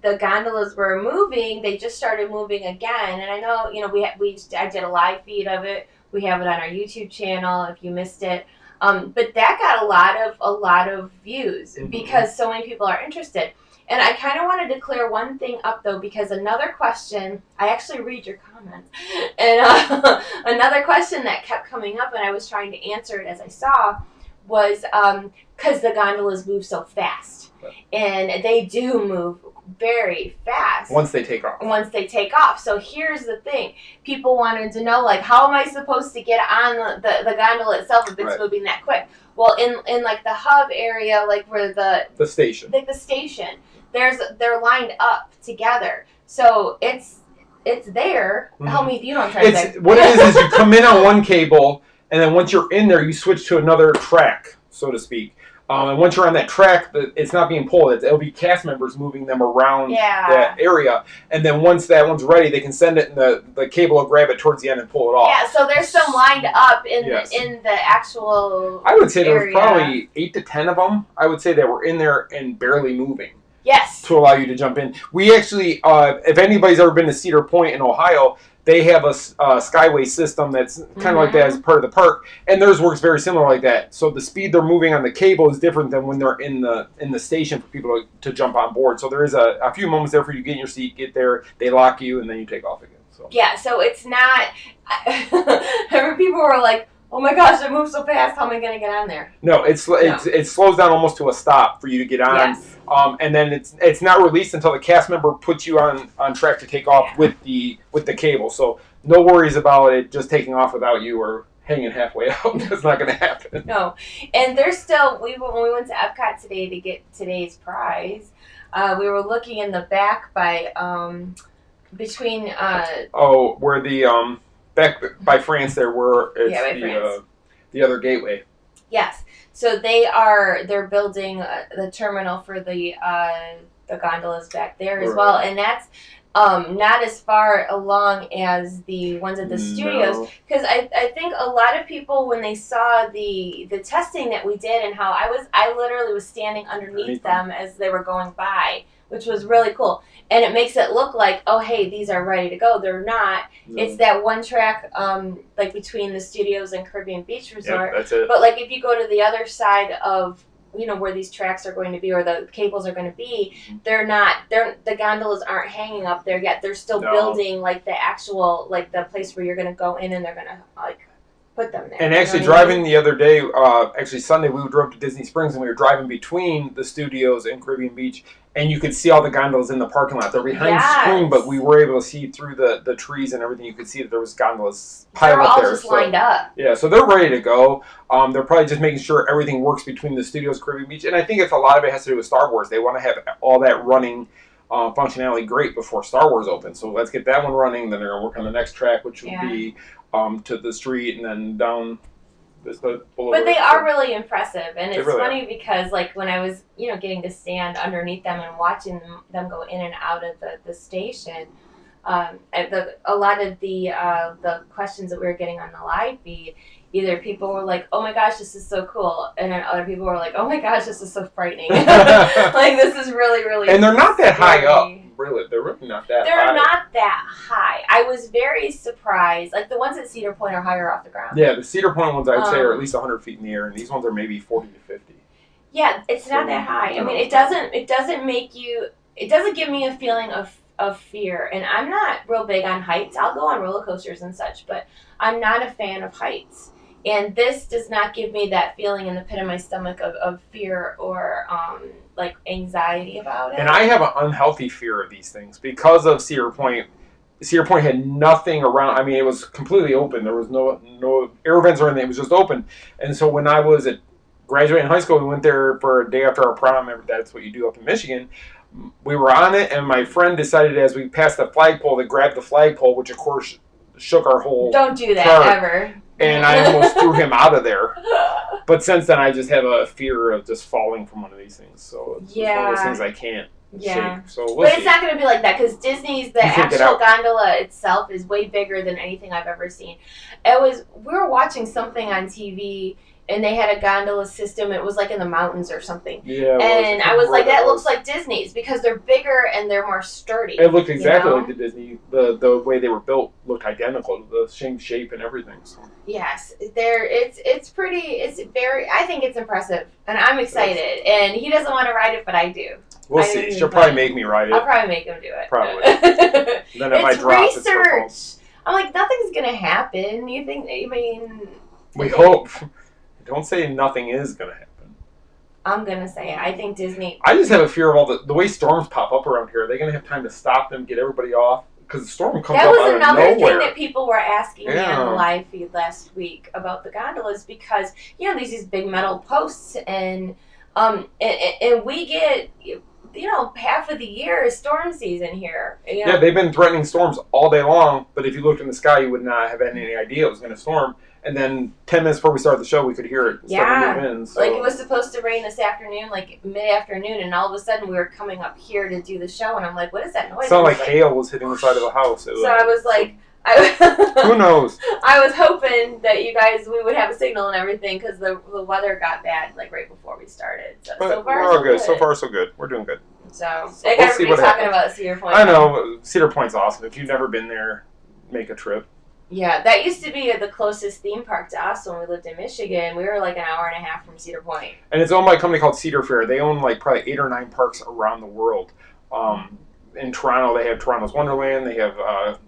the gondolas were moving. They just started moving again, and I know, I did a live feed of it. We have it on our YouTube channel if you missed it. But that got a lot of views because so many people are interested. And I kind of wanted to clear one thing up, though, because another question, I actually read your comments, and another question that kept coming up, and I was trying to answer it as I saw, was because the gondolas move so fast. And they do move very fast. Once they take off. So here's the thing. People wanted to know, like, how am I supposed to get on the gondola itself if it's moving that quick? Well, in like the hub area, like where the station. Like the station. They're lined up together, so it's there. Help me if you don't try to. What it is you come in on one cable, and then once you're in there, you switch to another track, so to speak. And once you're on that track, it's not being pulled. It'll be cast members moving them around that area, and then once that one's ready, they can send it, and the cable will grab it towards the end and pull it off. Yeah, so there's some lined up in the actual. I would say there was probably 8 to 10 of them. I would say that were in there and barely moving. Yes. To allow you to jump in. We actually, if anybody's ever been to Cedar Point in Ohio, they have a skyway system that's kind of like that as part of the park, and theirs works very similar like that. So the speed they're moving on the cable is different than when they're in the station for people to jump on board. So there is a few moments there for you to get in your seat, get there, they lock you, and then you take off again. So. Yeah, so it's not. I remember people were like, oh my gosh, it moves so fast. How am I going to get on there? No, it slows down almost to a stop for you to get on. Yes. And then it's not released until the cast member puts you on track to take off with the cable. So no worries about it just taking off without you or hanging halfway out. That's not going to happen. No. And there's still, when we went to Epcot today to get today's prize, we were looking in the back by, between... where the... Back by France there where it's the other gateway. Yes. So they're building the terminal for the gondolas back there as well. And that's not as far along as the ones at the studios. Because I think a lot of people, when they saw the testing that we did and how I literally was standing underneath them as they were going by, which was really cool. And it makes it look like, oh, hey, these are ready to go. They're not. No. It's that one track, like between the studios and Caribbean Beach Resort. Yep, that's it. But like if you go to the other side of, where these tracks are going to be or the cables are going to be, the gondolas aren't hanging up there yet. They're still building like the actual, like the place where you're going to go in and they're going to like put them there. And actually driving the other day, actually Sunday, we drove to Disney Springs and we were driving between the studios and Caribbean Beach. And you could see all the gondolas in the parking lot. They're behind the screen, but we were able to see through the trees and everything. You could see that there was gondolas piled up there. They're all just lined up. Yeah, so they're ready to go. They're probably just making sure everything works between the studios, Caribbean Beach. And I think a lot of it has to do with Star Wars. They want to have all that running functionality great before Star Wars opens. So let's get that one running. Then they're going to work on the next track, which will be to the street and then down... But they are really impressive, and it's really funny because like when I was getting to stand underneath them and watching them go in and out of the station, a lot of the questions that we were getting on the live feed, either people were like, oh my gosh, this is so cool, and then other people were like, oh my gosh, this is so frightening. Like this is really, really and they're not that high up. Really, they're really not that high. They're not that high. I was very surprised. Like the ones at Cedar Point are higher off the ground. Yeah, the Cedar Point ones I'd say are at least 100 feet in the air, and these ones are maybe 40 to 50. Yeah, it's not that high. I mean, it doesn't make you. It doesn't give me a feeling of fear, and I'm not real big on heights. I'll go on roller coasters and such, but I'm not a fan of heights. And this does not give me that feeling in the pit of my stomach of fear or like anxiety about it. And I have an unhealthy fear of these things because of Cedar Point. Cedar Point had nothing around. I mean, it was completely open. There was no air vents or anything. It was just open. And so when I was graduating high school, we went there for a day after our prom. That's what you do up in Michigan. We were on it, and my friend decided as we passed the flagpole to grab the flagpole, which of course shook our whole Don't do that chart. Ever. And I almost threw him out of there. But since then, I just have a fear of just falling from one of these things. So it's one of those things I can't shake. So we'll see. It's not going to be like that because Disney's, the actual gondola itself is way bigger than anything I've ever seen. We were watching something on TV and they had a gondola system. It was like in the mountains or something. Yeah. And I was like, that looks like Disney's because they're bigger and they're more sturdy. It looked exactly like the Disney. The way they were built looked identical to the same shape and everything. So. Yes, it's pretty. It's very. I think it's impressive, and I'm excited. And he doesn't want to ride it, but I do. We'll see. She'll probably make me ride it. I'll probably make him do it. Probably. Then if I drop, research. It's her fault. I'm like, nothing's gonna happen. You think? I mean, we hope. Don't say nothing is gonna happen. I'm gonna say it. I think Disney. I just have a fear of all the way storms pop up around here. Are they gonna have time to stop them, get everybody off? Because the storm comes up out of nowhere. That was another thing that people were asking me on the live feed last week about the gondolas because there's these big metal posts and we get half of the year is storm season here. Yeah, they've been threatening storms all day long. But if you looked in the sky, you would not have any idea it was going to storm. And then 10 minutes before we started the show, we could hear it start to move in. So. Like it was supposed to rain this afternoon, like mid-afternoon, and all of a sudden we were coming up here to do the show, and I'm like, what is that noise? It sounded like hail was hitting the side of the house. I was like... who knows? I was hoping that we would have a signal and everything because the weather got bad like right before we started. So far, we're all good. So far, so good. We're doing good. So I got everybody talking about Cedar Point. I know. Cedar Point's awesome. If you've never been there, make a trip. Yeah, that used to be the closest theme park to us when we lived in Michigan. We were like an hour and a half from Cedar Point. And it's owned by a company called Cedar Fair. They own like probably 8 or 9 parks around the world. In Toronto, they have Toronto's Wonderland. They have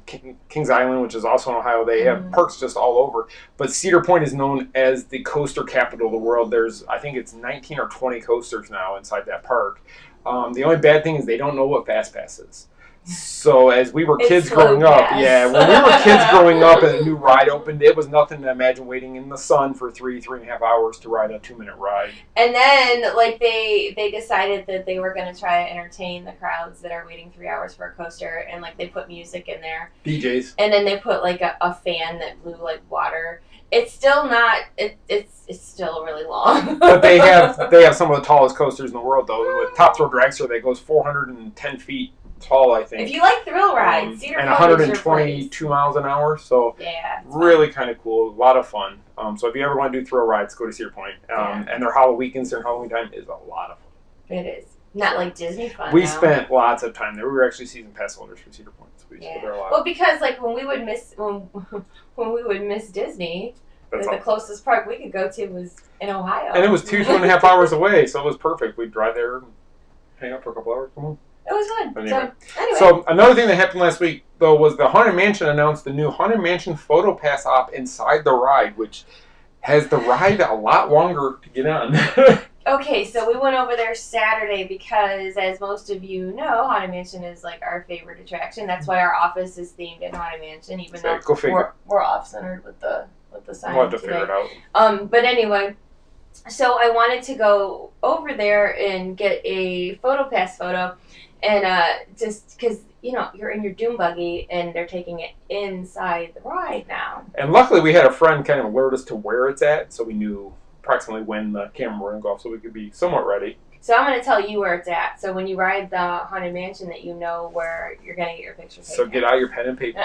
Kings Island, which is also in Ohio. They have parks just all over. But Cedar Point is known as the coaster capital of the world. I think it's 19 or 20 coasters now inside that park. The only bad thing is they don't know what Fast Pass is. So as we were kids growing up, when we were kids growing up and a new ride opened, it was nothing to imagine waiting in the sun for 3.5 hours to ride a 2-minute ride. And then, like, they decided that they were going to try to entertain the crowds that are waiting 3 hours for a coaster, and, like, they put music in there. DJs. And then they put, like, a fan that blew, like, water. It's still not, it's still really long. But they have some of the tallest coasters in the world, though. With Top Thrill Dragster that goes 410 feet tall, I think. If you like thrill rides, Cedar and Point 122 miles an hour, so really kind of cool, a lot of fun. So if you ever want to do thrill rides, go to Cedar Point. And their Halloween weekends during Halloween time is a lot of fun. It is not like Disney fun. We spent lots of time there. We were actually season pass holders for Cedar Point, so we used to go there a lot. Well, because like when we would miss Disney. The closest park we could go to was in Ohio. And it was 2.5 hours away, so it was perfect. We'd drive there and hang out for a couple hours. Come on. It was fun. Anyway. So So another thing that happened last week, though, was the Haunted Mansion announced the new Haunted Mansion Photopass op inside the ride, which has the ride a lot longer to get on. Okay, so we went over there Saturday because, as most of you know, Haunted Mansion is like our favorite attraction. That's why our office is themed in Haunted Mansion, even though we're off-centered with the sign. We'll have to figure it out. But anyway, so I wanted to go over there and get a Photopass photo, and just because you're in your doom buggy and they're taking it inside the ride now. And luckily, we had a friend kind of alert us to where it's at, so we knew approximately when the camera were going to go off, so we could be somewhat ready. So I'm going to tell you where it's at. So when you ride the Haunted Mansion, that you know where you're going to get your picture taken. So get out your pen and paper.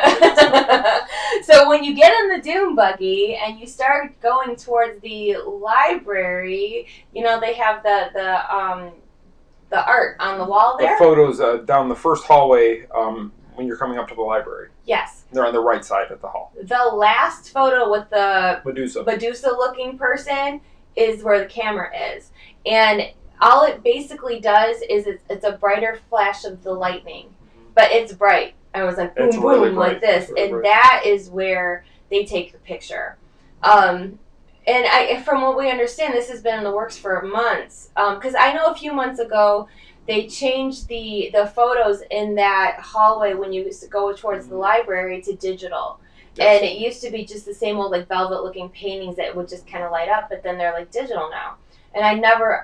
So when you get in the Doom buggy and you start going towards the library, they have the art on the wall there. The photos down the first hallway when you're coming up to the library. Yes. They're on the right side of the hall. The last photo with the Medusa-looking person is where the camera is. And all it basically does is it's a brighter flash of the lightning. But it's bright. I was like, boom, it's really boom, bright. like this. Really bright. That is where they take the picture. And from what we understand, this has been in the works for months. Because I know a few months ago, they changed the photos in that hallway when you go towards the library to digital. Yes. And it used to be just the same old like velvet-looking paintings that would just kind of light up, but then they're like digital now. And I never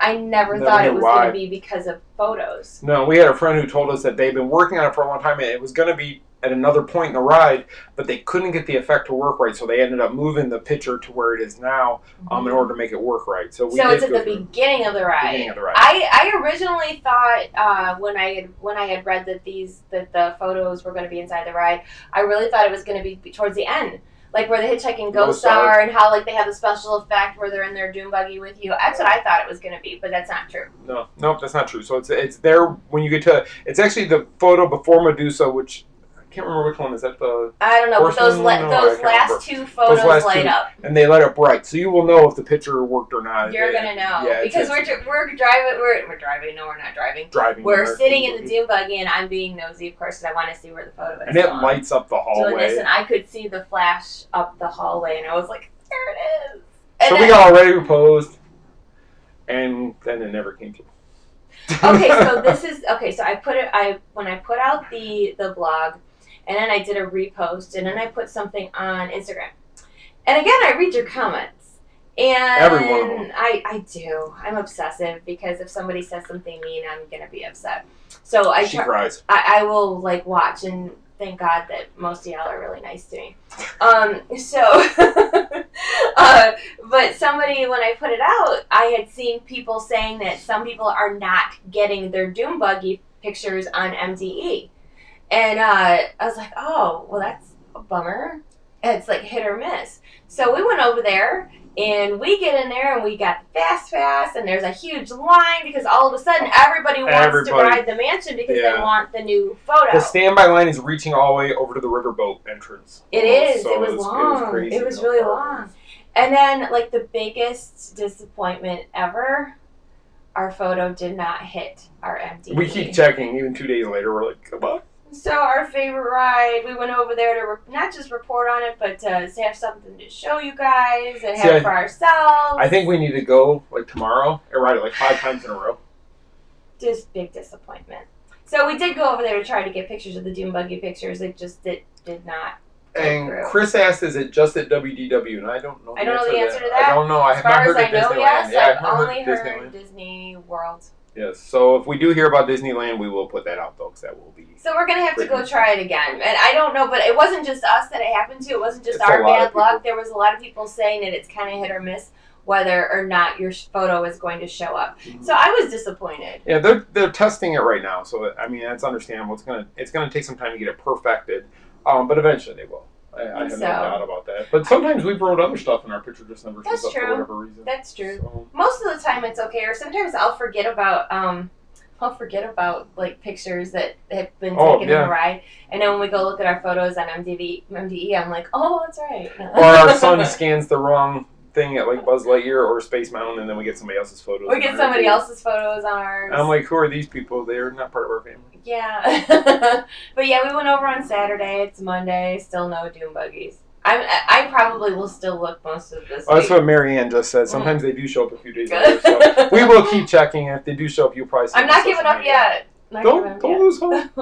thought it was going to be because of photos. No, we had a friend who told us that they've been working on it for a long time, and it was going to be at another point in the ride, but they couldn't get the effect to work right, so they ended up moving the picture to where it is now in order to make it work right. So it's at the beginning of the ride. I originally thought when I had read that the photos were going to be inside the ride, I really thought it was going to be towards the end. like where the hitchhiking Ghosts ghosts are, and how like they have the special effect where they're in their doom buggy with you. That's what I thought it was going to be, but that's not true. No, nope, that's not true. So it's there when you get to. It's actually the photo before Medusa, which I can't remember which one is that. The I don't know, but those I can't last remember. two photos last light two. up. And they light up bright, so you will know if the picture worked or not. You're gonna know, Yeah, because we're driving. We're driving. No, we're not driving. Driving. We're sitting in the doom buggy, and I'm being nosy, of course, because I want to see where the photo is. And it lights up the hallway. Doing this, and I could see the flash up the hallway, and I was like, "There it is." And So then, we got already proposed, and then it never came through. okay, so this is okay. So I put it. When I put out the blog, and then I did a repost, and then I put something on Instagram. And again, I read your comments, and Every one of them. I do. I'm obsessive because if somebody says something mean, I'm gonna be upset. So She cries. I will like watch, and thank God that most of y'all are really nice to me. But somebody, when I put it out, I had seen people saying that some people are not getting their doom buggy pictures on MDE. And I was like, oh, well, that's a bummer. It's like hit or miss. So we went over there, and we get in there, and we got the fast pass, and there's a huge line because all of a sudden everybody wants to ride the mansion because they want the new photo. The standby line is reaching all the way over to the riverboat entrance. It is. So it was long. It was crazy. It was really long. And then, like, the biggest disappointment ever, our photo did not hit our MDE. We keep checking. Even 2 days later, we're like, come on. So our favorite ride, we went over there to not just report on it, but to have something to show you guys and have it for ourselves. I think we need to go, like, tomorrow and ride it, like, 5 times in a row. Just big disappointment. So we did go over there to try to get pictures of the Doom Buggy pictures. It just did not. And Chris asked, is it just at WDW? And I don't know. I don't know the answer to that. I don't know. I have not heard of Disneyland. Yes, I've only heard Disney World. Yes. So if we do hear about Disneyland, we will put that out, though, because that will be. So we're going to have to go try it again. And I don't know, but it wasn't just us that it happened to. It wasn't just our bad luck. There was a lot of people saying that it's kind of hit or miss whether or not your photo is going to show up. Mm-hmm. So I was disappointed. Yeah, they're testing it right now. So, I mean, that's understandable. It's gonna take some time to get it perfected. But eventually they will. I have no doubt about that. But sometimes we've wrote other stuff in our picture just never shows up for whatever reason. That's true. So. Most of the time it's okay, or sometimes I'll forget about like pictures that have been taken in the ride, and then when we go look at our photos on MDE, I'm like, oh, that's right. Or our son scans the wrong thing at like Buzz Lightyear or Space Mountain, and then we get somebody else's photos. We get somebody else's photos on ours. And I'm like, who are these people? They're not part of our family. Yeah. But yeah, we went over on Saturday. It's Monday. Still no Doom Buggies. I probably will still look most of this week. That's what Marianne just said. Sometimes they do show up a few days later. So we will keep checking. If they do show up, you'll probably see I'm not giving up yet. Don't lose hope.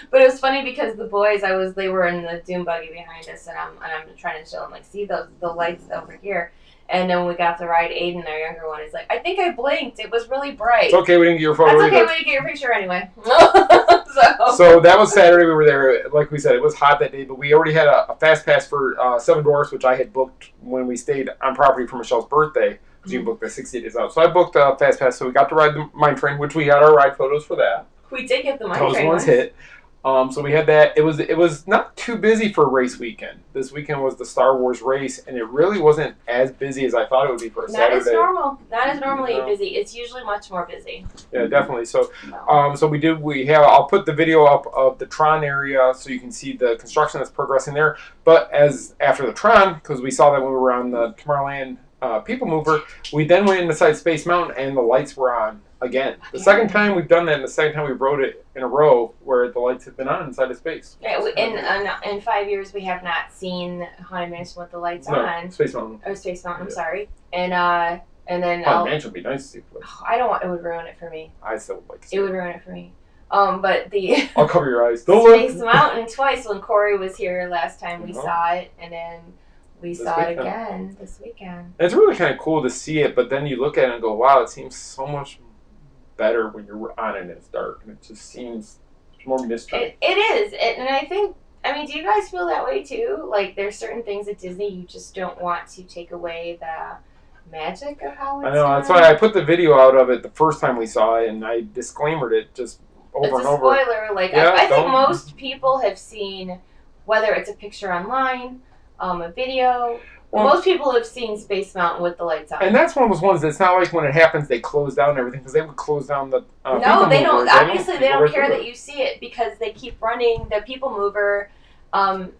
But it was funny because the boys, they were in the Doom Buggy behind us, and I'm trying to show them, like, see the lights over here. And then when we got to ride, Aiden, our younger one, is like, I think I blinked. It was really bright. It's okay, we didn't get your photo. That's okay, we didn't get your picture anyway. So that was Saturday. We were there. Like we said, it was hot that day, but we already had a fast pass for Seven Dwarfs, which I had booked when we stayed on property for Michelle's birthday. Because you booked the 60 days out. So I booked a fast pass, so we got to ride the mine train, which we had our ride photos for that. We did get the mine train. Those ones hit. So we had that. It was not too busy for race weekend. This weekend was the Star Wars race, and it really wasn't as busy as I thought it would be for a Saturday. Not as normal. Not as normally busy. It's usually much more busy. Yeah, definitely. So, I'll put the video up of the Tron area so you can see the construction that's progressing there. But after the Tron, because we saw that when we were on the Tomorrowland People Mover, we then went inside Space Mountain, and the lights were on. Again, the second time we've done that, and the second time we rode it in a row where the lights have been on inside of space. Yeah, in 5 years we have not seen Haunted Mansion with the lights on. Space Mountain. Oh, Space Mountain. I'm sorry. And then Haunted Mansion would be nice to see. I don't want. It would ruin it for me. I still would like to see. It would ruin it for me. But the I'll cover your eyes. Space Mountain twice. When Corey was here last time, we saw it, and then we saw it again this weekend. It's really kind of cool to see it, but then you look at it and go, "Wow, it seems so much better when you're on it and it's dark, and it just seems more mystery." It is, and I think. I mean, do you guys feel that way too? Like, there's certain things at Disney you just don't want to take away the magic of how it's I know. done. That's why I put the video out of it the first time we saw it, and I disclaimered it just over and over. It's a spoiler. Like, I think most people have seen, whether it's a picture online a video. Well, Most people have seen Space Mountain with the lights on. And that's one of those ones that's not like when it happens they close down everything, because they would close down the No, they don't. Obviously, they don't care right that you see it because they keep running the people mover.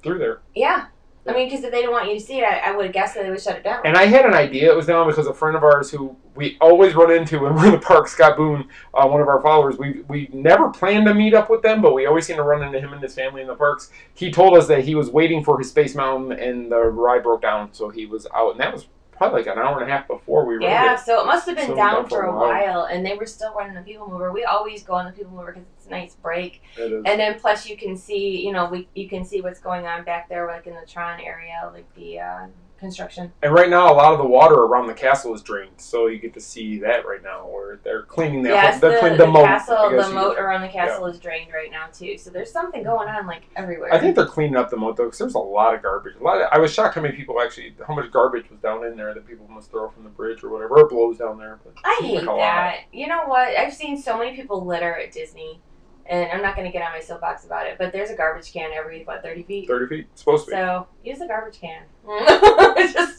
through there. Yeah. I mean, because if they didn't want you to see it, I would have guessed that they would shut it down. And I had an idea. It was down because a friend of ours who we always run into when we're in the park, Scott Boone, one of our followers, we never planned to meet up with them, but we always seem to run into him and his family in the parks. He told us that he was waiting for his Space Mountain and the ride broke down, so he was out. And that was probably like an hour and a half before we rode Yeah, it. so it must have been So down for a while, and they were still running the people mover. We always go on the people mover because it's a nice break. It is. And then plus you can see, you can see what's going on back there, like in the Tron area, like the construction. And right now, a lot of the water around the castle is drained, so you get to see that right now, where they're cleaning that. Yes, they're cleaning the moat. castle, the moat around the castle is drained right now too. So there's something going on like everywhere. I think they're cleaning up the moat though, because there's a lot of garbage. I was shocked how many people how much garbage was down in there that people must throw from the bridge or whatever. It blows down there. But I hate that. You know what? I've seen so many people litter at Disney. And I'm not going to get on my soapbox about it, but there's a garbage can every, 30 feet? 30 feet? It's supposed to be. So, use a garbage can.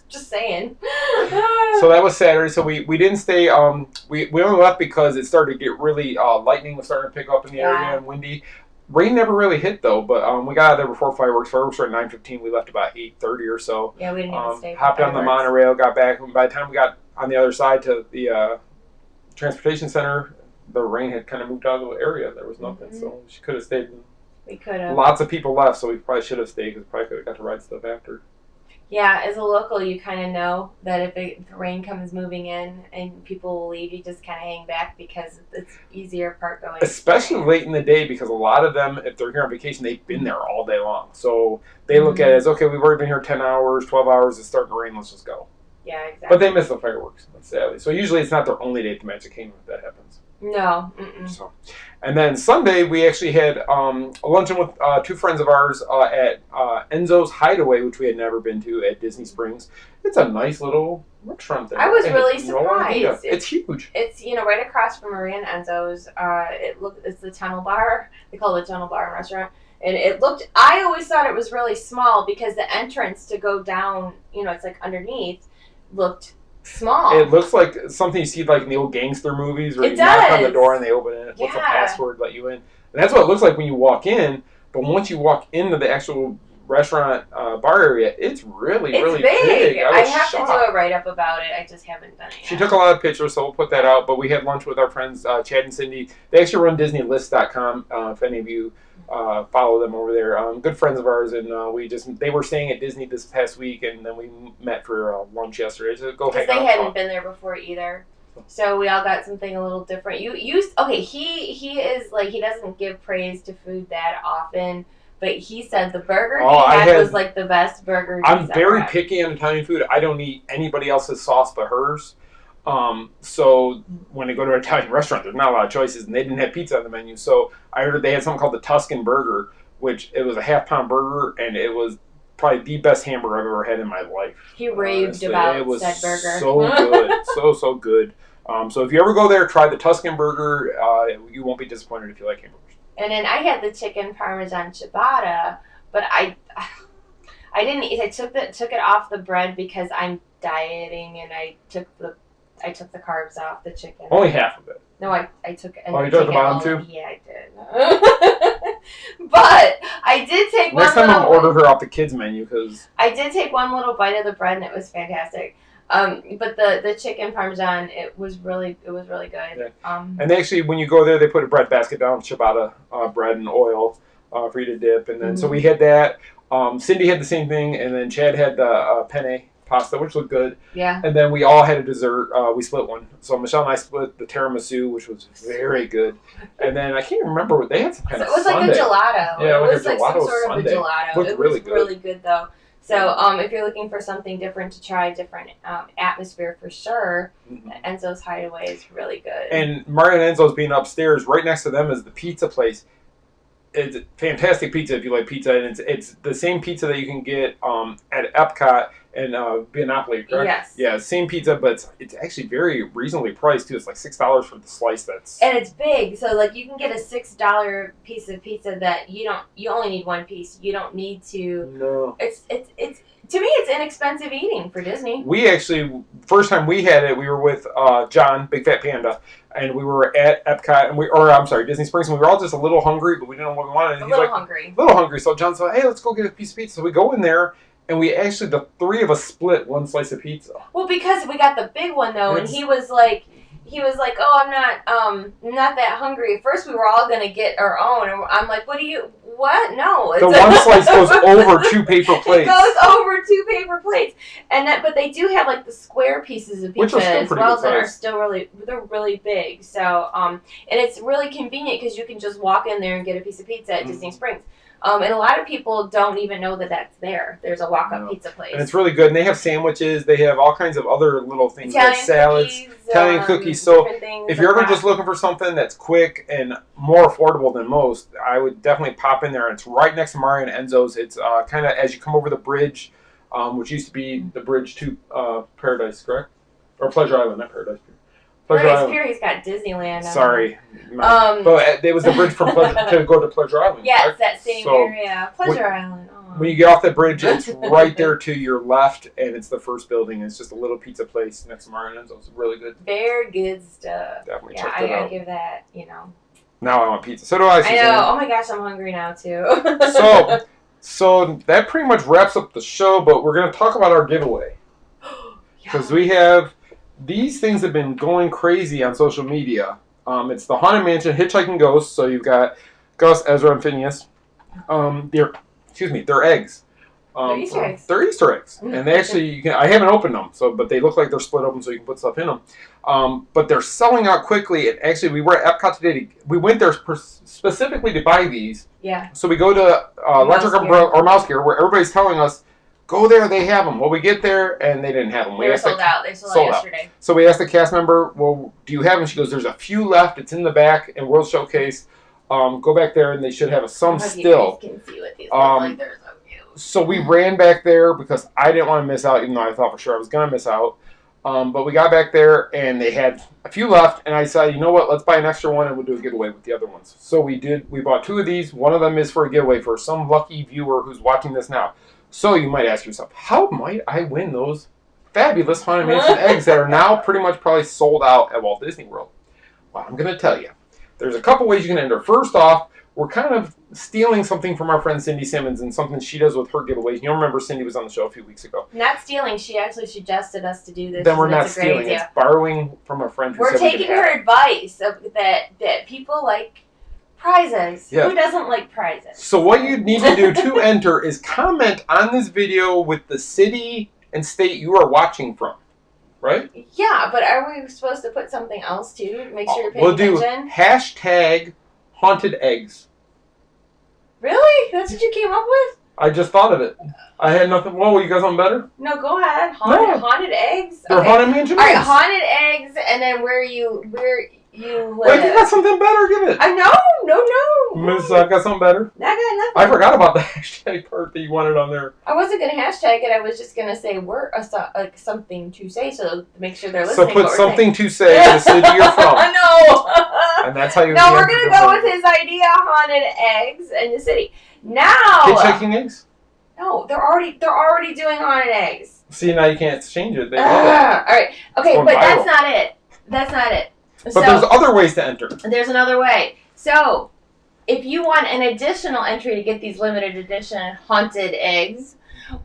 just saying. So that was Saturday. So we didn't stay. We only left because it started to get really, lightning was starting to pick up in the area and windy. Rain never really hit though, but we got out there before fireworks. Fireworks were at 9:15. We left about 8:30 or so. Yeah, we didn't even stay. Hopped on the monorail, got back. And by the time we got on the other side to the transportation center, the rain had kind of moved out of the area. There was nothing, so she could have stayed. We could have. Lots of people left, so we probably should have stayed because probably could have got to ride stuff after. Yeah, as a local, you kind of know that if the rain comes moving in and people will leave, you just kind of hang back because it's easier park going. Especially late in the day, because a lot of them, if they're here on vacation, they've been there all day long. So they look at it as, okay, we've already been here 10 hours, 12 hours, it's starting to rain, let's just go. Yeah, exactly. But they miss the fireworks, sadly. So usually it's not their only day at the Magic Kingdom if that happens. No. So, and then Sunday we actually had a luncheon with two friends of ours at Enzo's Hideaway, which we had never been to at Disney Springs. It's a nice little restaurant there. I was really surprised. It's huge. It's right across from Maria and Enzo's. It's the Tunnel Bar. They call it the Tunnel Bar and Restaurant. And I always thought it was really small because the entrance to go down, it's like underneath, looked small. It looks like something you see like in the old gangster movies where It you knock on the does. door and they open it. What's the password, let you in. And that's what it looks like when you walk in. But once you walk into the actual restaurant bar area, it's really big. I have to do a write-up about it. I just haven't done it yet. She took a lot of pictures, so we'll put that out. But we had lunch with our friends Chad and Cindy. They actually run DisneyList.com. If any of you follow them over there, good friends of ours, and they were staying at Disney this past week, and then we met for lunch yesterday. So go hang out. Because they hadn't been there before either. So we all got something a little different. He is like, he doesn't give praise to food that often. But he said the burger he had was like the best burger he's I'm very had. picky on Italian food. I don't eat anybody else's sauce but hers. So when I go to an Italian restaurant, there's not a lot of choices, and they didn't have pizza on the menu. So I heard they had something called the Tuscan burger, which it was a half-pound burger, and it was probably the best hamburger I've ever had in my life. He raved about it was said burger. So good, so good. So if you ever go there, try the Tuscan burger. You won't be disappointed if you like hamburgers. And then I had the chicken parmesan ciabatta, but I didn't eat. I took it off the bread because I'm dieting, and I took the carbs off the chicken. Only half of it. No, I took. Oh, you took the bottom too? Yeah, I did. But I did take one. Next time I'm order her off the kids menu because I did take one little bite of the bread, and it was fantastic. But the chicken parmesan, it was really good. Yeah. And they actually, when you go there, they put a bread basket down, ciabatta bread and oil for you to dip. And then so we had that. Cindy had the same thing, and then Chad had the penne pasta, which looked good. Yeah. And then we all had a dessert. We split one. So Michelle and I split the tiramisu, which was very good. And then I can't remember what they had some kind of. It was sundae. like a gelato. Yeah, it was like like a some sort sundae. of a gelato. Looked It really was good. really good though. So if you're looking for something different to try, different atmosphere for sure, Enzo's Hideaway is really good. And Mario and Enzo's being upstairs, right next to them is the pizza place. It's fantastic pizza if you like pizza, and it's the same pizza that you can get at Epcot and Biennale, correct? Yes. Yeah, same pizza, but it's actually very reasonably priced too. It's like $6 for the slice. And it's big, so like you can get a $6 piece of pizza that you only need one piece. You don't need to. No. It's To me, it's inexpensive eating for Disney. We actually, first time we had it, we were with John, Big Fat Panda, and we were at Epcot, and Disney Springs, and we were all just a little hungry, but we didn't know what we wanted. A little hungry. A little hungry. So John said, hey, let's go get a piece of pizza. So we go in there, and we actually, the three of us split one slice of pizza. Well, because we got the big one, though, and he was like, oh, I'm not that hungry. At first, we were all going to get our own, and I'm like, what? No. The one slice goes over 2 paper plates. It goes over 2 paper plates. But they do have like the square pieces of pizza as well that are still they're really big. So, and it's really convenient because you can just walk in there and get a piece of pizza at Disney Springs. And a lot of people don't even know that that's there. There's a walk-up pizza place. And it's really good. And they have sandwiches. They have all kinds of other little things like salads, Italian cookies. So if you're ever just looking for something that's quick and more affordable than most, I would definitely pop in there. It's right next to Mario and Enzo's. It's kind of as you come over the bridge, which used to be the bridge to Paradise, correct? Or Pleasure Island, not Paradise Pier. Paradise Pier's got Disneyland. Sorry. But it was the bridge from to go to Pleasure Island. Yeah, it's that same area. Pleasure Island. Oh. When you get off that bridge, it's right there to your left, and it's the first building. It's just a little pizza place next to Mario and Enzo's. It's really good. Very good stuff. Definitely check it out. I give that, Now I want pizza. So do I, Suzanne. I know. Oh my gosh, I'm hungry now, too. So that pretty much wraps up the show, but we're going to talk about our giveaway. Because we have... These things have been going crazy on social media. It's the Haunted Mansion Hitchhiking Ghosts. So you've got Gus, Ezra, and Phineas. They're eggs. They're Easter eggs. They're Easter eggs, and they actually I haven't opened them, but they look like they're split open, so you can put stuff in them. But they're selling out quickly. And actually, we were at Epcot today. We went there specifically to buy these. Yeah. So we go to Electric Umbrella or Mouse Gear, where everybody's telling us, go there, they have them. Well, we get there, and they didn't have them. They were sold out. They sold out yesterday. So we asked the cast member, well, do you have them? She goes, there's a few left. It's in the back in World Showcase. Go back there, and they should have some still. You guys can see what these look like. They're so cute. So we ran back there because I didn't want to miss out, even though I thought for sure I was going to miss out. But we got back there, and they had a few left, and I decided, you know what, let's buy an extra one, and we'll do a giveaway with the other ones. So we did. We bought 2 of these. One of them is for a giveaway for some lucky viewer who's watching this now. So you might ask yourself, how might I win those fabulous Haunted Mansion eggs that are now pretty much probably sold out at Walt Disney World? Well, I'm going to tell you. There's a couple ways you can enter. First off, we're kind of stealing something from our friend Cindy Simmons and something she does with her giveaways. You'll remember Cindy was on the show a few weeks ago. Not stealing. She actually suggested us to do this. Then we're not stealing. It's borrowing from a friend who we're taking her advice that people like prizes. Yeah. Who doesn't like prizes? So what you need to do to enter is comment on this video with the city and state you are watching from. Right? Yeah, but are we supposed to put something else too? Make sure you're paying attention? We'll do hashtag haunted eggs. Really? That's what you came up with? I just thought of it. I had nothing. Whoa, you got something better? No, go ahead. Haunted eggs? They're Haunted Mansion eggs. All right, haunted eggs, and then where you live. Wait, you got something better? Give it. I know. No. Miss, I've got something better. I got nothing. I forgot about the hashtag part that you wanted on there. I wasn't going to hashtag it. I was just going to say like something to say, so to make sure they're listening. So put something to say in the city you're from. No. And that's how you. No, we're going to go with his idea: haunted eggs in the city. Now. Hitchhiking eggs? No, they're already doing haunted eggs. See, now you can't change it. They all right. Okay, but viral. That's not it. But there's other ways to enter. There's another way. So, if you want an additional entry to get these limited edition haunted eggs,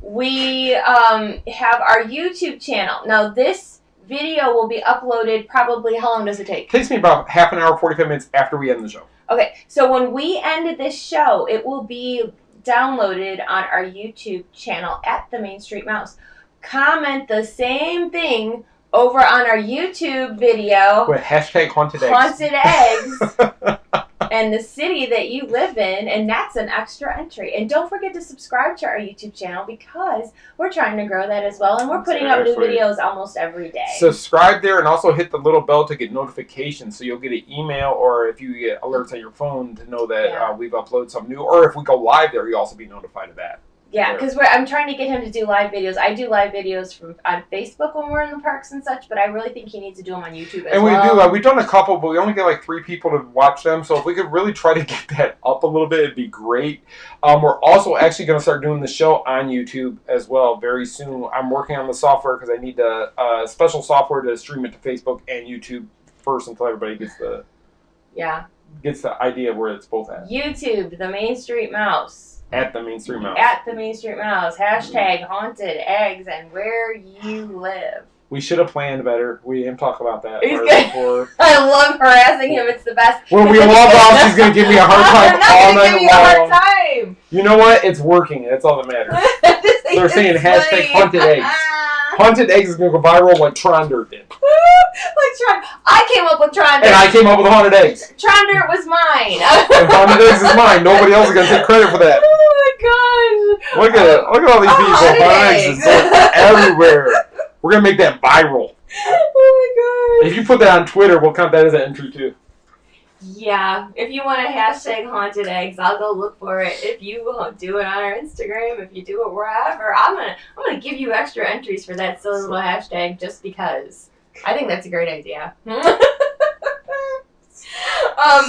we have our YouTube channel. Now, this video will be uploaded probably, how long does it take? It takes me about half an hour, 45 minutes after we end the show. Okay, so when we end this show, it will be downloaded on our YouTube channel at the Main Street Mouse. Comment the same thing over on our YouTube video with hashtag haunted eggs and the city that you live in, and that's an extra entry. And don't forget to subscribe to our YouTube channel because we're trying to grow that as well, and we're putting up new videos almost every day. Subscribe there and also hit the little bell to get notifications, so you'll get an email, or if you get alerts on your phone to know that we've uploaded something new, or if we go live there, you'll also be notified of that. Yeah, because I'm trying to get him to do live videos. I do live videos on Facebook when we're in the parks and such, but I really think he needs to do them on YouTube as well. And we've done a couple, but we only get like 3 people to watch them. So if we could really try to get that up a little bit, it'd be great. We're also actually going to start doing the show on YouTube as well very soon. I'm working on the software because I need special software to stream it to Facebook and YouTube first until everybody gets the idea of where it's both at. YouTube, the Main Street Mouse. At the Main Street Mouse. At the Main Street Mouse. Hashtag haunted eggs and where you live. We should have planned better. We didn't talk about that. He's good. I love harassing him. It's the best. When we log off, she's going to give me a hard time all night long. Give you a hard time. You know what? It's working. That's all that matters. They're saying hashtag haunted eggs. Haunted eggs is going to go viral like Tronder did. I came up with Tronder. And I came up with haunted eggs. Tronder was mine. And haunted eggs is mine. Nobody else is going to take credit for that. Oh my gosh. Look at it. Look at all these people. Haunted eggs is everywhere. We're going to make that viral. Oh my god. If you put that on Twitter, we'll count that as an entry too. Yeah. If you want a hashtag haunted eggs, I'll go look for it. If you do it on our Instagram, if you do it wherever, I'm gonna give you extra entries for that silly little hashtag just because. I think that's a great idea.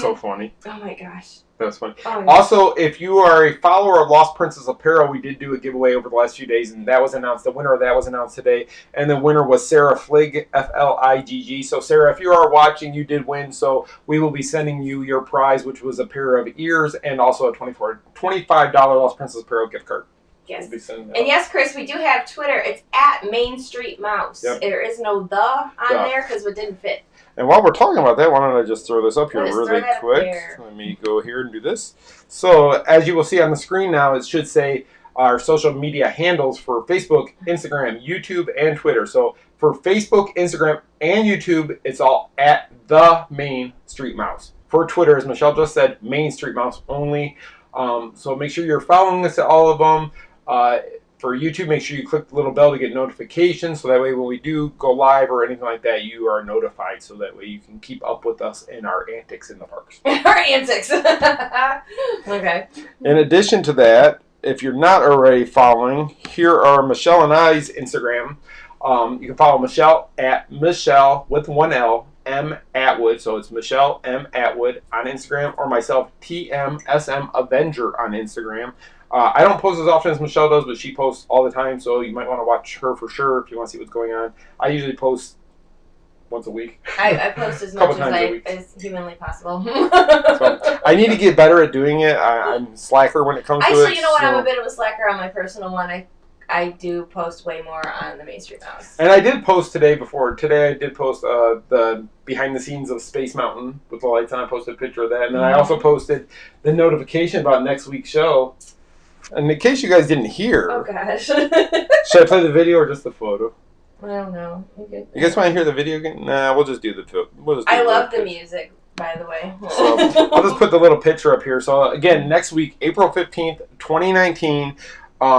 So funny. Oh my gosh. That was funny. Oh, also, if you are a follower of Lost Princess Apparel, we did do a giveaway over the last few days, and that was announced. The winner of that was announced today, and the winner was Sarah Fligg, F-L-I-G-G. So, Sarah, if you are watching, you did win. So, we will be sending you your prize, which was a pair of ears and also a $25 Lost Princess Apparel gift card. Yes. We'll and yes, Chris, we do have Twitter. It's at Main Street Mouse. Yep. There is no the on there because it didn't fit. And while we're talking about that, why don't I just throw this up here really quick? There. Let me go here and do this. So, as you will see on the screen now, it should say our social media handles for Facebook, Instagram, YouTube, and Twitter. So, for Facebook, Instagram, and YouTube, it's all at the Main Street Mouse. For Twitter, as Michelle just said, Main Street Mouse only. So, make sure you're following us at all of them. For YouTube, make sure you click the little bell to get notifications so that way when we do go live or anything like that, you are notified so that way you can keep up with us in our antics in the parks. Our antics. Okay. In addition to that, if you're not already following, here are Michelle and I's Instagram. You can follow Michelle at Michelle with one L, M Atwood. So it's Michelle M Atwood on Instagram, or myself, TMSM Avenger on Instagram. I don't post as often as Michelle does, but she posts all the time, so you might want to watch her for sure if you want to see what's going on. I usually post once a week. I post as much as humanly possible. So, I need to get better at doing it. I'm slacker when it comes to it. Actually, you know what? I'm a bit of a slacker on my personal one. I do post way more on the Main Street Mouse. And I did post today. I did post the behind the scenes of Space Mountain with the lights on. I posted a picture of that. And then I also posted the notification about next week's show. And in case you guys didn't hear, oh gosh, should I play the video or just the photo? I don't know. You guys want to hear the video again? Nah, we'll just do the photo. I love the music, by the way. So I'll just put the little picture up here. So again, next week, April 15th, 2019,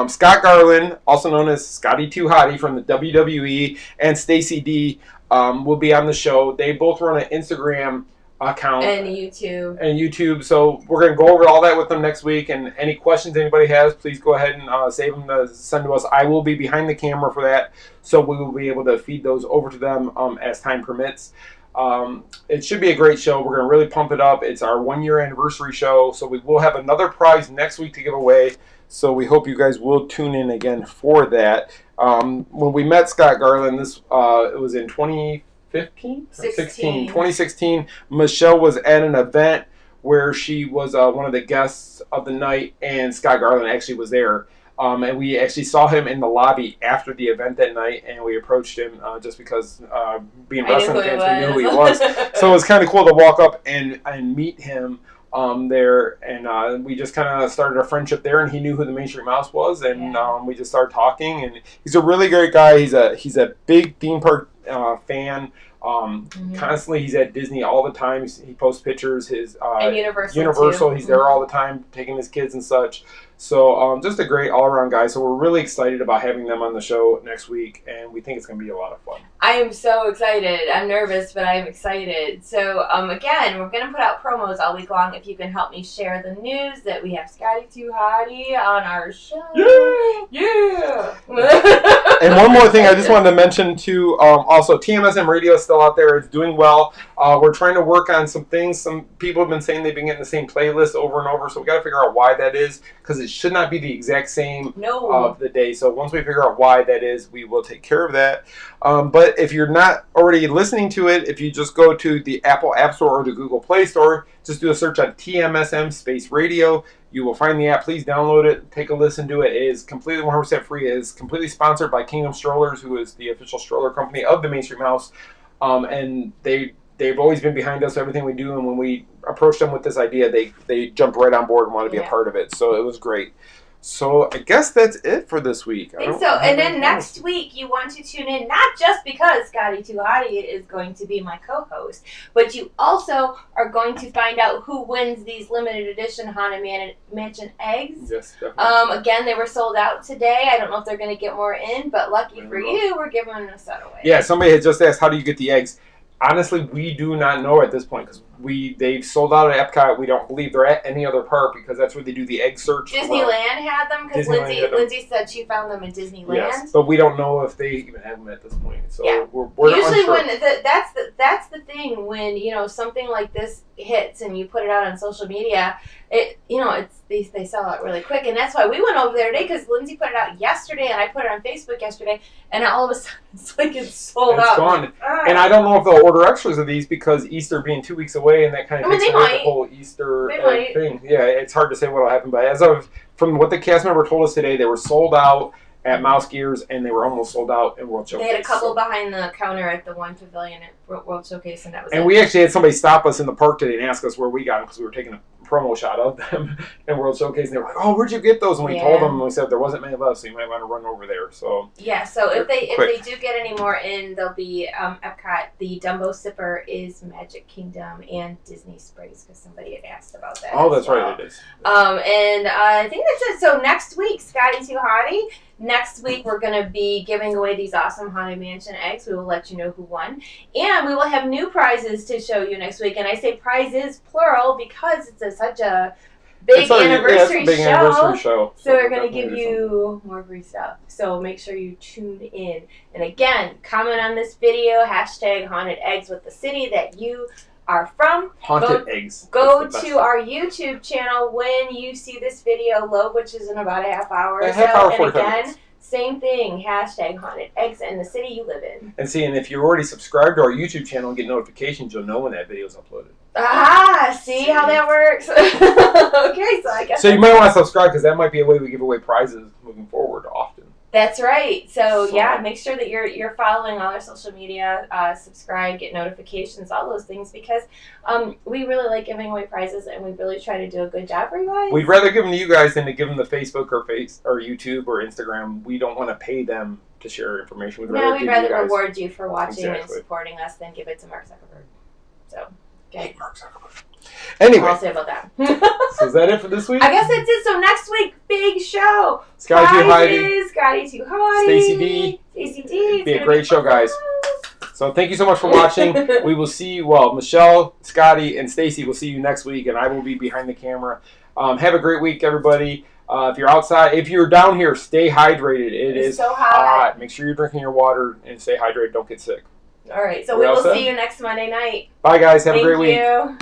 Scott Garland, also known as Scotty Too Hottie from the WWE, and Stacey D will be on the show. They both run an Instagram account and YouTube. So we're going to go over all that with them next week, and any questions anybody has, please go ahead and save them to send to us. I will be behind the camera for that, so we will be able to feed those over to them as time permits. It should be a great show. We're going to really pump it up. It's our 1-year anniversary show, so we will have another prize next week to give away, so we hope you guys will tune in again for that. When we met Scott Garland, it was in 2016, Michelle was at an event where she was one of the guests of the night, and Scott Garland actually was there. And we actually saw him in the lobby after the event that night, and we approached him just because being wrestling fans, we knew who he was. So it was kind of cool to walk up and meet him there, and we just kind of started a friendship there, and he knew who the Main Street Mouse was, and we just started talking, and he's a really great guy. He's a big theme park fan. Constantly, he's at Disney all the time. He posts pictures. His and Universal, he's there all the time, taking his kids and such. So just a great all-around guy. So we're really excited about having them on the show next week, and we think it's going to be a lot of fun. I am so excited. I'm nervous, but I'm excited. So, again, we're going to put out promos all week long if you can help me share the news that we have Scotty Too Hottie on our show. Yeah! And one more thing I just wanted to mention, too, also TMSM Radio is still out there. It's doing well. We're trying to work on some things. Some people have been saying they've been getting the same playlist over and over, so we got to figure out why that is, because it should not be the exact same of the day. So once we figure out why that is, we will take care of that. But if you're not already listening to it, if you just go to the Apple App Store or the Google Play Store, just do a search on TMSM Space Radio. You will find the app. Please download it. Take a listen to it. It is completely 100% free. It is completely sponsored by Kingdom Strollers, who is the official stroller company of the Mainstream House. And they've always been behind us, everything we do. And when we approached them with this idea, they jumped right on board and wanted to be a part of it. So it was great. So I guess that's it for this week. I think so. And then next week, you want to tune in, not just because Scotty Too Hottie is going to be my co-host, but you also are going to find out who wins these limited edition Haunted Mansion eggs. Yes, definitely. Again, they were sold out today. I don't know if they're going to get more in, but lucky for you, we're giving a set away. Yeah, somebody had just asked, how do you get the eggs? Honestly, we do not know at this point, because they've sold out at Epcot. We don't believe they're at any other park, because that's where they do the egg search. Disneyland had them, because Lindsay said she found them at Disneyland. Yes, but we don't know if they even have them at this point. So yeah. we're usually unsure. When that's the thing, when something like this hits and you put it out on social media, they sell out really quick, and that's why we went over there today, because Lindsay put it out yesterday and I put it on Facebook yesterday, and all of a sudden it's like it's sold out. It's gone. And I don't know if they'll order extras of these, because Easter being 2 weeks away, and that kind of takes away the whole Easter thing. Yeah, it's hard to say what will happen, but from what the cast member told us today, they were sold out at Mouse Gears, and they were almost sold out in World Showcase. They had a couple behind the counter at the one pavilion at World Showcase, and that was we actually had somebody stop us in the park today and ask us where we got them, because we were taking a promo shot of them in World Showcase, and they were like, "Oh, where'd you get those?" And we told them, and we said there wasn't many left, so you might want to run over there. So yeah, so if they do get any more in, they'll be Epcot. The Dumbo Sipper is Magic Kingdom and Disney Sprays, because somebody had asked about that. Oh, that's right, it is. And I think that's it. So next week, Scotty Too Hottie. Next week, we're going to be giving away these awesome Haunted Mansion eggs. We will let you know who won. And we will have new prizes to show you next week. And I say prizes plural because it's such a big anniversary show. So we're going to give you more free stuff. So make sure you tune in. And again, comment on this video, hashtag Haunted Eggs with the city that you are from. Haunted Eggs. Go to our YouTube channel when you see this video load, which is in about a half hour or so. And again, same thing, hashtag Haunted Eggs and the city you live in. And if you're already subscribed to our YouTube channel and get notifications, you'll know when that video is uploaded. See how that works? Okay, so I guess. So you might want to subscribe, because that might be a way we give away prizes moving forward often. That's right. So yeah, make sure that you're following all our social media, subscribe, get notifications, all those things, because we really like giving away prizes, and we really try to do a good job for you guys. We'd rather give them to you guys than to give them to Facebook or YouTube or Instagram. We don't want to pay them to share information. We'd rather reward you for watching and supporting us than give it to Mark Zuckerberg. So, okay. Mark Zuckerberg. Anyway, I'll say about that. So is that it for this week? I guess that's it. So next week, big show. Scotty Too Hottie. Scotty Too Hottie. Stacey D. It'll be a great show, guys. So thank you so much for watching. We will see you. Well, Michelle, Scotty, and Stacey will see you next week, and I will be behind the camera. Have a great week, everybody. If you're outside, if you're down here, stay hydrated. It's so hot. Make sure you're drinking your water and stay hydrated. Don't get sick. All right. So we will see you next Monday night. Bye, guys. Have a great week. Thank you.